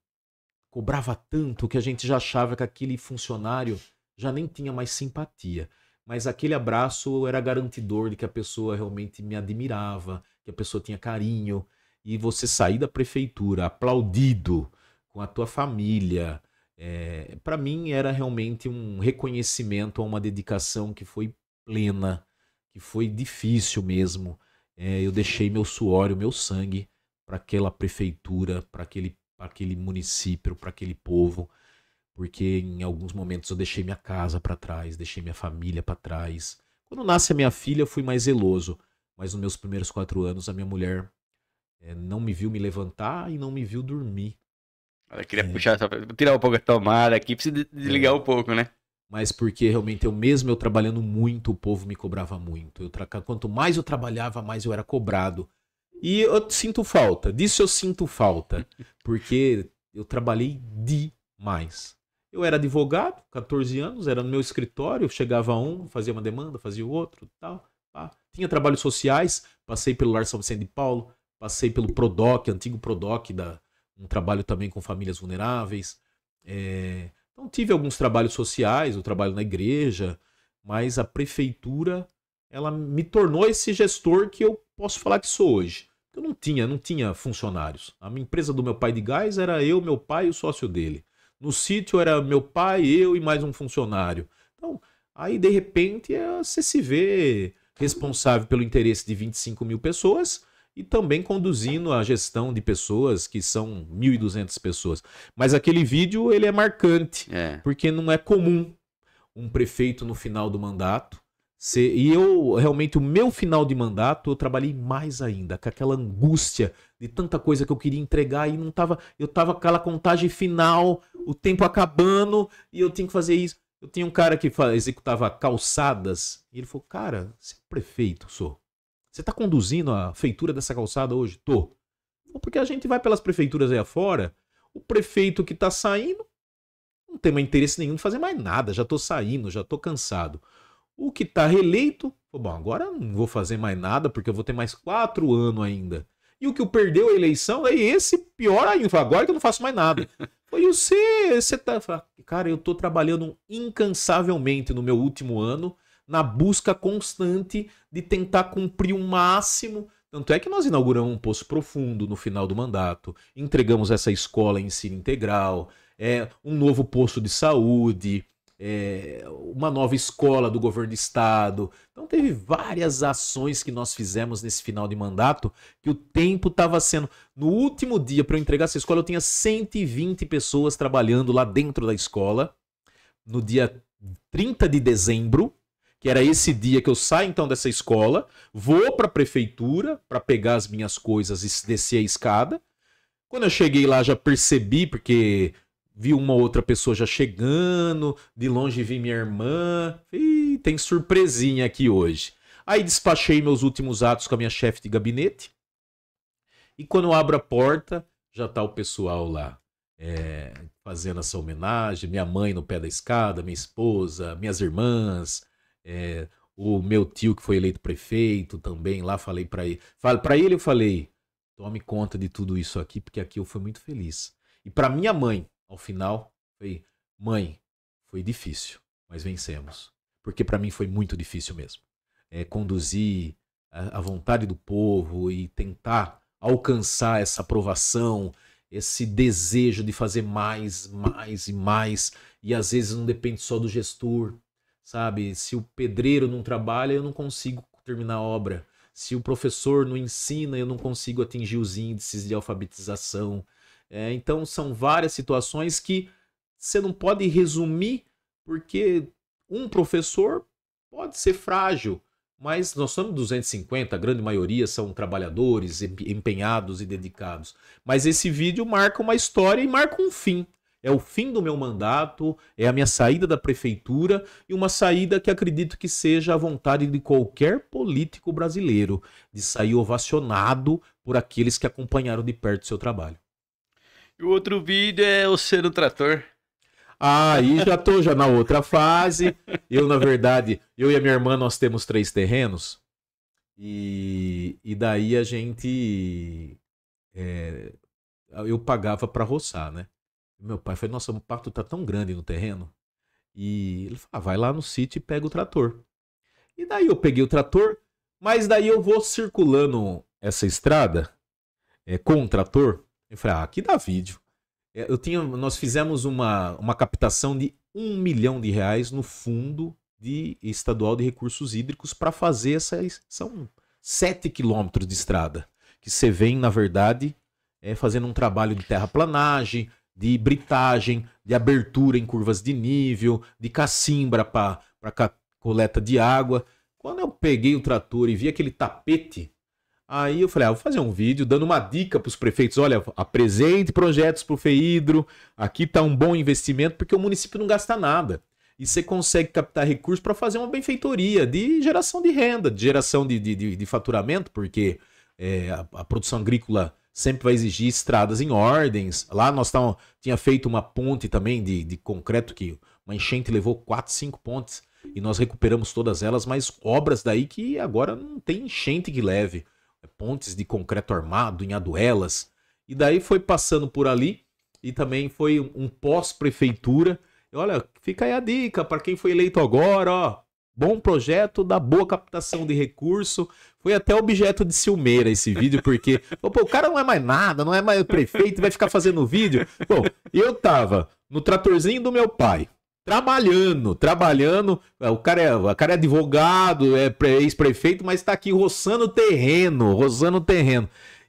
cobrava tanto, que a gente já achava que aquele funcionário já nem tinha mais simpatia. Mas aquele abraço era garantidor de que a pessoa realmente me admirava, que a pessoa tinha carinho. E você sair da prefeitura aplaudido com a tua família, para mim era realmente um reconhecimento a uma dedicação que foi plena, que foi difícil mesmo. Eu deixei meu suor, o meu sangue para aquela prefeitura, para aquele município, para aquele povo, porque em alguns momentos eu deixei minha casa para trás, deixei minha família para trás. Quando nasce a minha filha eu fui mais zeloso, mas nos meus primeiros 4 anos a minha mulher não me viu me levantar e não me viu dormir. Eu queria puxar, só pra tirar um pouco a tomada aqui, precisa desligar um pouco, né? Mas porque realmente eu trabalhando muito, o povo me cobrava muito. Quanto mais eu trabalhava, mais eu era cobrado. E eu sinto falta, disso eu sinto falta, porque eu trabalhei demais. Eu era advogado, 14 anos, era no meu escritório, chegava um, fazia uma demanda, fazia o outro, tal. Tá. Tinha trabalhos sociais, passei pelo Lar São Vicente de Paulo, passei pelo Prodoc, antigo Prodoc, um trabalho também com famílias vulneráveis. Então tive alguns trabalhos sociais, eu trabalho na igreja, mas a prefeitura, ela me tornou esse gestor que eu posso falar que sou hoje. Eu não tinha funcionários. A minha empresa do meu pai de gás era eu, meu pai e o sócio dele. No sítio era meu pai, eu e mais um funcionário. Então, aí de repente você se vê responsável pelo interesse de 25 mil pessoas e também conduzindo a gestão de pessoas que são 1.200 pessoas. Mas aquele vídeo ele é marcante, porque não é comum um prefeito no final do mandato. E eu, realmente, o meu final de mandato, eu trabalhei mais ainda, com aquela angústia de tanta coisa que eu queria entregar e não tava. Eu tava com aquela contagem final, o tempo acabando, e eu tinha que fazer isso. Eu tinha um cara que executava calçadas, e ele falou: cara, você é prefeito, sou. Você tá conduzindo a feitura dessa calçada hoje? Tô. Porque a gente vai pelas prefeituras aí afora, o prefeito que tá saindo não tem mais interesse nenhum em fazer mais nada, já tô saindo, já tô cansado. O que está reeleito, bom, agora não vou fazer mais nada porque eu vou ter mais 4 anos ainda. E o que perdeu a eleição, é esse pior ainda. Agora que eu não faço mais nada. E você tá... Cara, eu tô trabalhando incansavelmente no meu último ano, na busca constante de tentar cumprir o máximo. Tanto é que nós inauguramos um Poço Profundo no final do mandato, entregamos essa escola em ensino integral, um novo posto de saúde, uma nova escola do governo do estado. Então teve várias ações que nós fizemos nesse final de mandato, que o tempo estava sendo... No último dia para eu entregar essa escola, eu tinha 120 pessoas trabalhando lá dentro da escola. No dia 30 de dezembro, que era esse dia que eu saio então dessa escola, vou para a prefeitura para pegar as minhas coisas e descer a escada. Quando eu cheguei lá, já percebi, porque vi uma outra pessoa já chegando, de longe vi minha irmã. Ih, tem surpresinha aqui hoje. Aí despachei meus últimos atos com a minha chefe de gabinete. E quando eu abro a porta, já tá o pessoal lá, fazendo essa homenagem. Minha mãe no pé da escada, minha esposa, minhas irmãs, o meu tio que foi eleito prefeito também lá. Falei para ele. Para ele eu falei: tome conta de tudo isso aqui, porque aqui eu fui muito feliz. E para minha mãe, ao final, foi: mãe, foi difícil, mas vencemos. Porque para mim foi muito difícil mesmo. Conduzir a vontade do povo e tentar alcançar essa aprovação, esse desejo de fazer mais, mais e mais. E às vezes não depende só do gestor, sabe? Se o pedreiro não trabalha, eu não consigo terminar a obra. Se o professor não ensina, eu não consigo atingir os índices de alfabetização. Então são várias situações que você não pode resumir, porque um professor pode ser frágil, mas nós somos 250, a grande maioria são trabalhadores, empenhados e dedicados. Mas esse vídeo marca uma história e marca um fim. É o fim do meu mandato, é a minha saída da prefeitura, e uma saída que acredito que seja a vontade de qualquer político brasileiro, de sair ovacionado por aqueles que acompanharam de perto o seu trabalho. E o outro vídeo é você no trator. Aí já tô na outra fase. Eu, na verdade, eu e a minha irmã, nós temos 3 terrenos. E daí a gente... eu pagava para roçar, né? Meu pai falou: nossa, o impacto tá tão grande no terreno. E ele falou: vai lá no sítio e pega o trator. E daí eu peguei o trator, mas daí eu vou circulando essa estrada com o trator. Eu falei: aqui dá vídeo. Nós fizemos uma captação de R$1 milhão no Fundo Estadual de Recursos Hídricos para fazer são 7 quilômetros de estrada, que você vem, na verdade, fazendo um trabalho de terraplanagem, de britagem, de abertura em curvas de nível, de cacimbra para coleta de água. Quando eu peguei o trator e vi aquele tapete, Aí eu falei, vou fazer um vídeo dando uma dica para os prefeitos. Olha, apresente projetos para o FEIDRO, aqui está um bom investimento, porque o município não gasta nada. E você consegue captar recursos para fazer uma benfeitoria de geração de renda, de geração de faturamento, porque a produção agrícola sempre vai exigir estradas em ordens. Lá nós tinha feito uma ponte também de concreto, que uma enchente levou 4, 5 pontes, e nós recuperamos todas elas, mas obras daí que agora não tem enchente que leve. Pontes de concreto armado em Aduelas. E daí foi passando por ali, e também foi um pós-prefeitura. Olha, fica aí a dica para quem foi eleito agora, ó. Bom projeto, dá boa captação de recurso. Foi até objeto de ciumeira esse vídeo, porque pô, o cara não é mais nada, não é mais prefeito, vai ficar fazendo vídeo. Bom, eu tava no tratorzinho do meu pai, trabalhando. O cara é advogado, é ex-prefeito, mas tá aqui roçando terreno.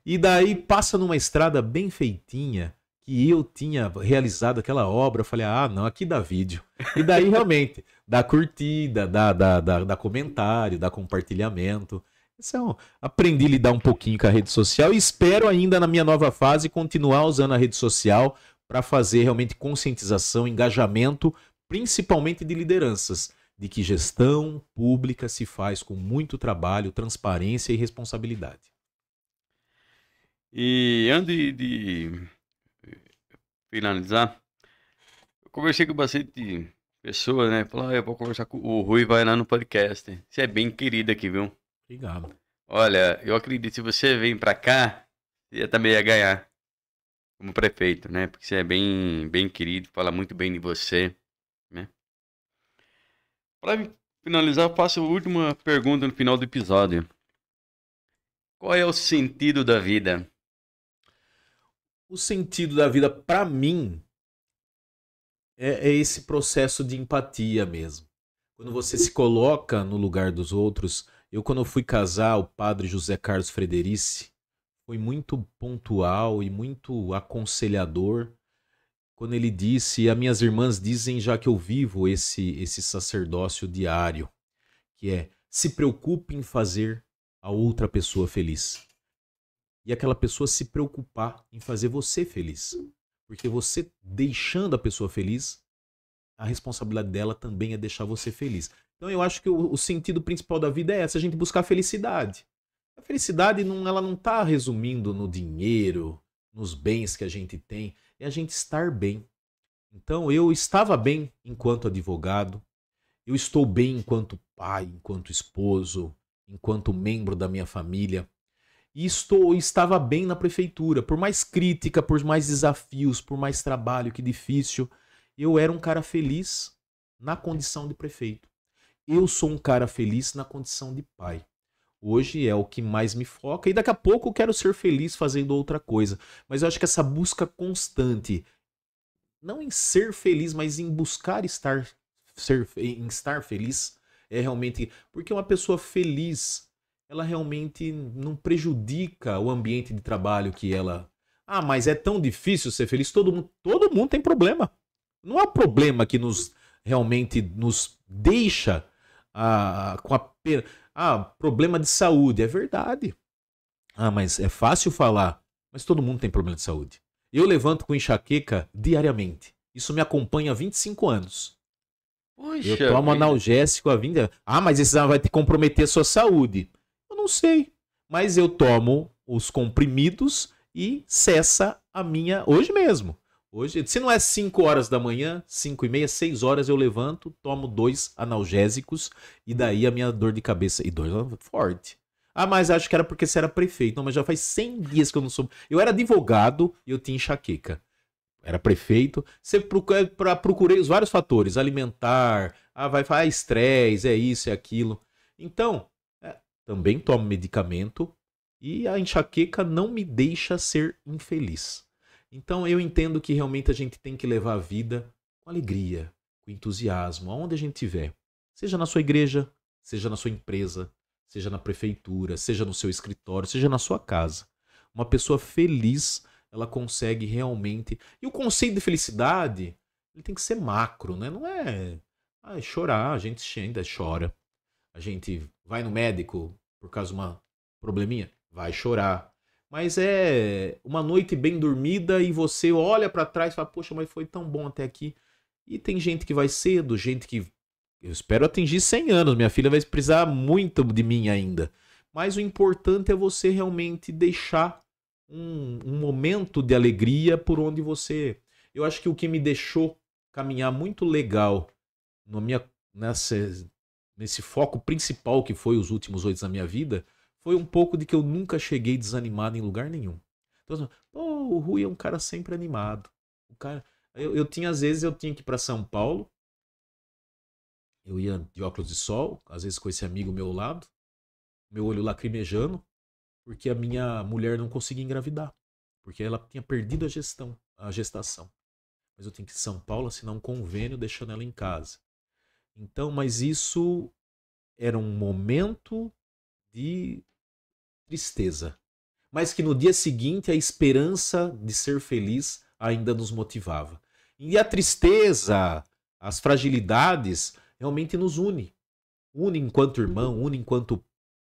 E daí passa numa estrada bem feitinha, que eu tinha realizado aquela obra. Eu falei, não, aqui dá vídeo. E daí realmente, dá curtida, dá comentário, dá compartilhamento. Aprendi a lidar um pouquinho com a rede social e espero ainda na minha nova fase continuar usando a rede social para fazer realmente conscientização, engajamento, principalmente de lideranças, de que gestão pública se faz com muito trabalho, transparência e responsabilidade. E antes de finalizar, eu conversei com bastante pessoas, né? Falaram, eu vou conversar com o Rui, vai lá no podcast. Você é bem querido aqui, viu? Obrigado. Olha, eu acredito que se você vem pra cá, você também ia ganhar como prefeito, né? Porque você é bem querido, fala muito bem de você, né? Para finalizar, eu faço a última pergunta no final do episódio. Qual é o sentido da vida? O sentido da vida, para mim, é esse processo de empatia mesmo. Quando você se coloca no lugar dos outros. Quando eu fui casar, o padre José Carlos Frederici foi muito pontual e muito aconselhador quando ele disse, as minhas irmãs dizem já que eu vivo esse sacerdócio diário, que é: se preocupe em fazer a outra pessoa feliz. E aquela pessoa se preocupar em fazer você feliz. Porque você deixando a pessoa feliz, a responsabilidade dela também é deixar você feliz. Então eu acho que o sentido principal da vida é essa, a gente buscar a felicidade. A felicidade ela não está resumindo no dinheiro, nos bens que a gente tem, é a gente estar bem. Então eu estava bem enquanto advogado, eu estou bem enquanto pai, enquanto esposo, enquanto membro da minha família. E estava bem na prefeitura, por mais crítica, por mais desafios, por mais trabalho que difícil, eu era um cara feliz na condição de prefeito. Eu sou um cara feliz na condição de pai. Hoje é o que mais me foca e daqui a pouco eu quero ser feliz fazendo outra coisa. Mas eu acho que essa busca constante, não em ser feliz, mas em buscar estar feliz, é realmente... Porque uma pessoa feliz, ela realmente não prejudica o ambiente de trabalho que ela... mas é tão difícil ser feliz. Todo mundo tem problema. Não há problema que realmente nos deixa com a pena. Problema de saúde. É verdade. Mas é fácil falar. Mas todo mundo tem problema de saúde. Eu levanto com enxaqueca diariamente. Isso me acompanha há 25 anos. Puxa, eu tomo analgésico há 20 anos. Mas esse vai te comprometer a sua saúde. Eu não sei. Mas eu tomo os comprimidos e cessa a minha hoje mesmo. Hoje, se não é 5 horas da manhã, 5h30, 6 horas eu levanto, tomo 2 analgésicos e daí a minha dor de cabeça. E dor forte. Mas acho que era porque você era prefeito. Não, mas já faz 100 dias que eu não sou. Eu era advogado e eu tinha enxaqueca. Era prefeito. Procurei os vários fatores. Alimentar, vai estresse, é isso, é aquilo. Então, também tomo medicamento e a enxaqueca não me deixa ser infeliz. Então eu entendo que realmente a gente tem que levar a vida com alegria, com entusiasmo, aonde a gente estiver. Seja na sua igreja, seja na sua empresa, seja na prefeitura, seja no seu escritório, seja na sua casa. Uma pessoa feliz, ela consegue realmente... E o conceito de felicidade, ele tem que ser macro, né? Não é chorar, a gente ainda chora. A gente vai no médico por causa de uma probleminha, vai chorar. Mas é uma noite bem dormida e você olha pra trás e fala, poxa, mas foi tão bom até aqui. E tem gente que vai cedo, gente que... Eu espero atingir 100 anos, minha filha vai precisar muito de mim ainda. Mas o importante é você realmente deixar um momento de alegria por onde você... Eu acho que o que me deixou caminhar muito legal no nesse foco principal que foi os últimos 8 anos da minha vida, foi um pouco de que eu nunca cheguei desanimado em lugar nenhum. Então, o Rui é um cara sempre animado. O cara, eu tinha, às vezes, eu tinha que ir para São Paulo, eu ia de óculos de sol, às vezes com esse amigo meu ao lado, meu olho lacrimejando, porque a minha mulher não conseguia engravidar. Porque ela tinha perdido a gestação. Mas eu tinha que ir em São Paulo assinar um convênio deixando ela em casa. Então, mas isso era um momento de tristeza. Mas que no dia seguinte a esperança de ser feliz ainda nos motivava. E a tristeza, as fragilidades, realmente nos une. Une enquanto irmão, une enquanto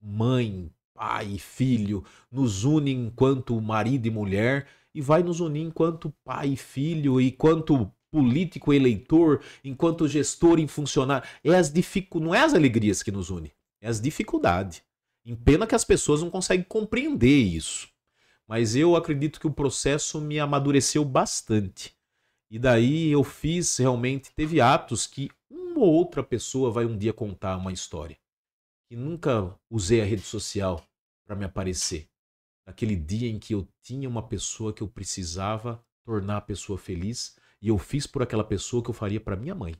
mãe, pai e filho, nos une enquanto marido e mulher, e vai nos unir enquanto pai e filho, enquanto político e eleitor, enquanto gestor e funcionário. Não é as alegrias que nos unem, é as dificuldades. Em pena que as pessoas não conseguem compreender isso. Mas eu acredito que o processo me amadureceu bastante. E daí eu fiz realmente, teve atos que uma ou outra pessoa vai um dia contar uma história. E nunca usei a rede social para me aparecer. Naquele dia em que eu tinha uma pessoa que eu precisava tornar a pessoa feliz e eu fiz por aquela pessoa que eu faria para minha mãe.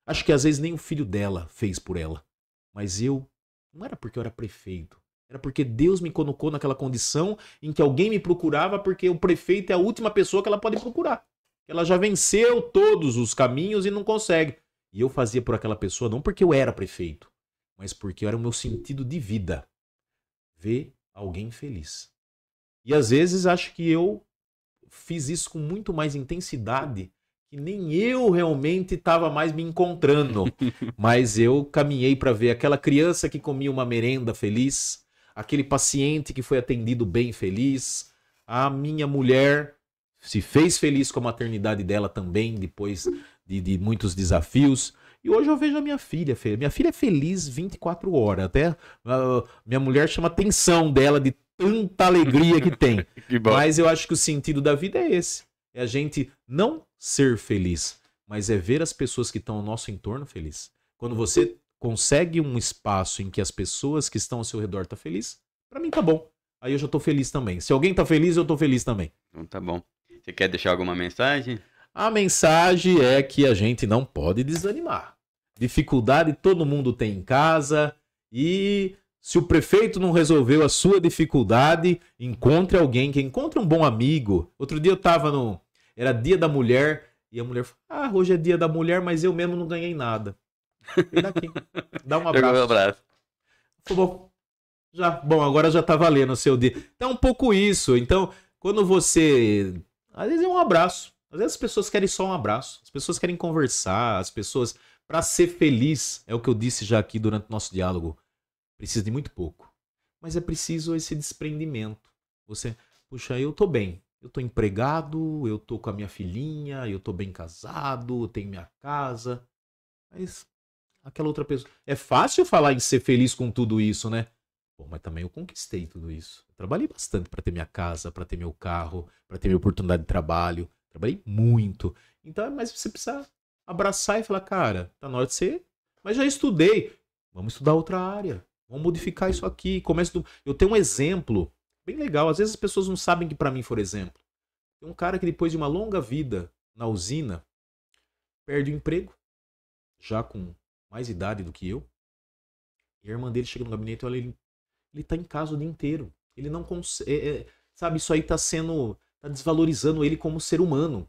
Acho que às vezes nem o filho dela fez por ela. Mas eu, não era porque eu era prefeito. Era porque Deus me colocou naquela condição em que alguém me procurava porque o prefeito é a última pessoa que ela pode procurar. Ela já venceu todos os caminhos e não consegue. E eu fazia por aquela pessoa não porque eu era prefeito, mas porque era o meu sentido de vida. Ver alguém feliz. E às vezes acho que eu fiz isso com muito mais intensidade que nem eu realmente estava mais me encontrando. Mas eu caminhei para ver aquela criança que comia uma merenda feliz, aquele paciente que foi atendido bem feliz, a minha mulher se fez feliz com a maternidade dela também, depois de muitos desafios. E hoje eu vejo a minha filha. Minha filha é feliz 24 horas. Até minha mulher chama atenção dela de tanta alegria que tem. Que bom. Mas eu acho que o sentido da vida é esse. É a gente não ser feliz, mas é ver as pessoas que estão ao nosso entorno felizes. Quando você consegue um espaço em que as pessoas que estão ao seu redor estão felizes, pra mim tá bom. Aí eu já tô feliz também. Se alguém tá feliz, eu tô feliz também. Então tá bom. Você quer deixar alguma mensagem? A mensagem é que a gente não pode desanimar. Dificuldade todo mundo tem em casa e se o prefeito não resolveu a sua dificuldade, encontre alguém, que encontre um bom amigo. Outro dia eu tava era dia da mulher e a mulher falou, hoje é dia da mulher, mas eu mesmo não ganhei nada. Vem daqui, dá um abraço. Um abraço. Falou, bom, agora já tá valendo o seu dia. Então é um pouco isso. Então, quando você... Às vezes é um abraço. Às vezes as pessoas querem só um abraço. As pessoas querem conversar. As pessoas... Para ser feliz, é o que eu disse já aqui durante o nosso diálogo, precisa de muito pouco. Mas é preciso esse desprendimento. Você, puxa, eu tô bem. Eu tô empregado, eu tô com a minha filhinha, eu tô bem casado, eu tenho minha casa. Mas aquela outra pessoa... É fácil falar em ser feliz com tudo isso, né? Pô, mas também eu conquistei tudo isso. Eu trabalhei bastante para ter minha casa, para ter meu carro, para ter minha oportunidade de trabalho. Trabalhei muito. Então, mas você precisa abraçar e falar, cara, tá na hora de ser... Mas já estudei. Vamos estudar outra área. Vamos modificar isso aqui. Eu tenho um exemplo bem legal. Às vezes as pessoas não sabem que pra mim for exemplo. Tem um cara que depois de uma longa vida na usina, perde o emprego. Já com mais idade do que eu. E a irmã dele chega no gabinete e olha, ele tá em casa o dia inteiro. Ele não consegue... sabe, isso aí tá desvalorizando ele como ser humano.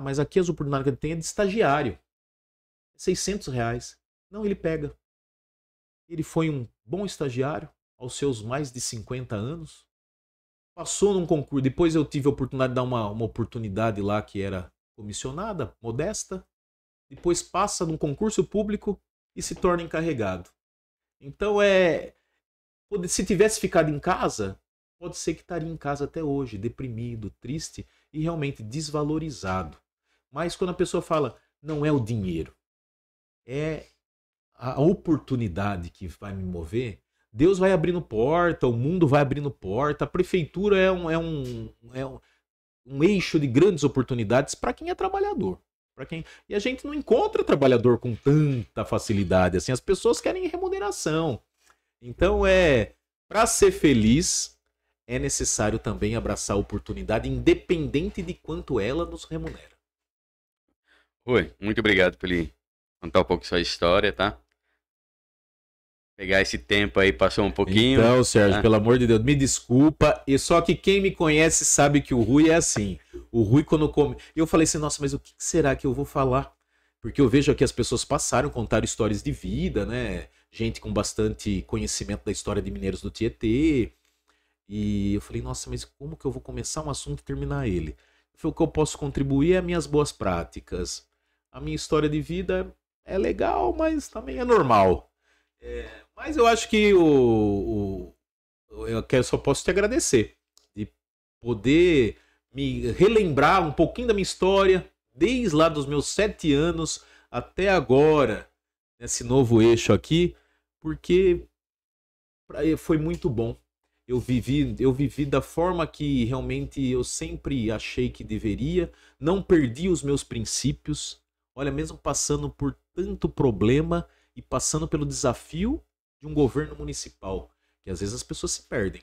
Mas aqui as oportunidades que ele tem é de estagiário. R$600. Não, ele pega. Ele foi um bom estagiário aos seus mais de 50 anos. Passou num concurso. Depois eu tive a oportunidade de dar uma oportunidade lá que era comissionada, modesta. Depois passa num concurso público e se torna encarregado. Então se tivesse ficado em casa, pode ser que estaria em casa até hoje, deprimido, triste e realmente desvalorizado. Mas quando a pessoa fala, não é o dinheiro, é a oportunidade que vai me mover, Deus vai abrindo porta, o mundo vai abrindo porta, a prefeitura é um eixo de grandes oportunidades para quem é trabalhador. E a gente não encontra trabalhador com tanta facilidade assim, as pessoas querem remuneração. Então para ser feliz é necessário também abraçar a oportunidade, independente de quanto ela nos remunera. Rui, muito obrigado por ele contar um pouco sua história, tá? Pegar esse tempo aí, passou um pouquinho. Então, Sérgio, pelo amor de Deus, me desculpa. E só que quem me conhece sabe que o Rui é assim. O Rui, quando come. Eu falei assim, nossa, mas o que será que eu vou falar? Porque eu vejo aqui as pessoas passaram, contaram histórias de vida, né? Gente com bastante conhecimento da história de Mineiros do Tietê. E eu falei, nossa, mas como que eu vou começar um assunto e terminar ele? O que eu posso contribuir é as minhas boas práticas. A minha história de vida é legal, mas também é normal. Mas eu acho que eu só posso te agradecer de poder me relembrar um pouquinho da minha história, desde lá dos meus 7 anos até agora, nesse novo eixo aqui, porque foi muito bom. Eu vivi da forma que realmente eu sempre achei que deveria, não perdi os meus princípios. Olha, mesmo passando por tanto problema e passando pelo desafio de um governo municipal, que às vezes as pessoas se perdem.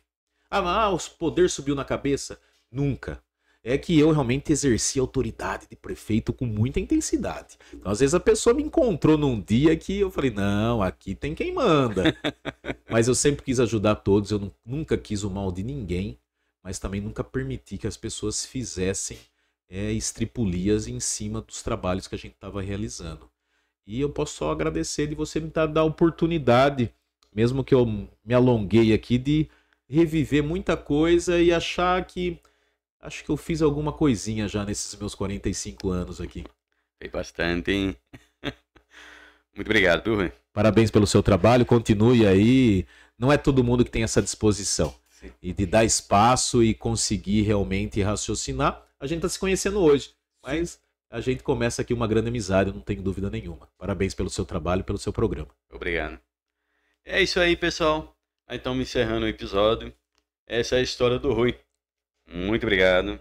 O poder subiu na cabeça? Nunca. É que eu realmente exerci a autoridade de prefeito com muita intensidade. Então, às vezes a pessoa me encontrou num dia que eu falei, não, aqui tem quem manda. Mas eu sempre quis ajudar todos, eu nunca quis o mal de ninguém, mas também nunca permiti que as pessoas fizessem estripulias em cima dos trabalhos que a gente estava realizando. E eu posso só agradecer de você me dar a oportunidade, mesmo que eu me alonguei aqui, de reviver muita coisa e acho que eu fiz alguma coisinha já nesses meus 45 anos aqui. Fez bastante, hein? Muito obrigado, Rui. Parabéns pelo seu trabalho, continue aí. Não é todo mundo que tem essa disposição. Sim. E de dar espaço e conseguir realmente raciocinar. A gente está se conhecendo hoje, mas a gente começa aqui uma grande amizade, eu não tenho dúvida nenhuma. Parabéns pelo seu trabalho e pelo seu programa. Obrigado. É isso aí, pessoal. Então, encerrando o episódio. Essa é a história do Rui. Muito obrigado.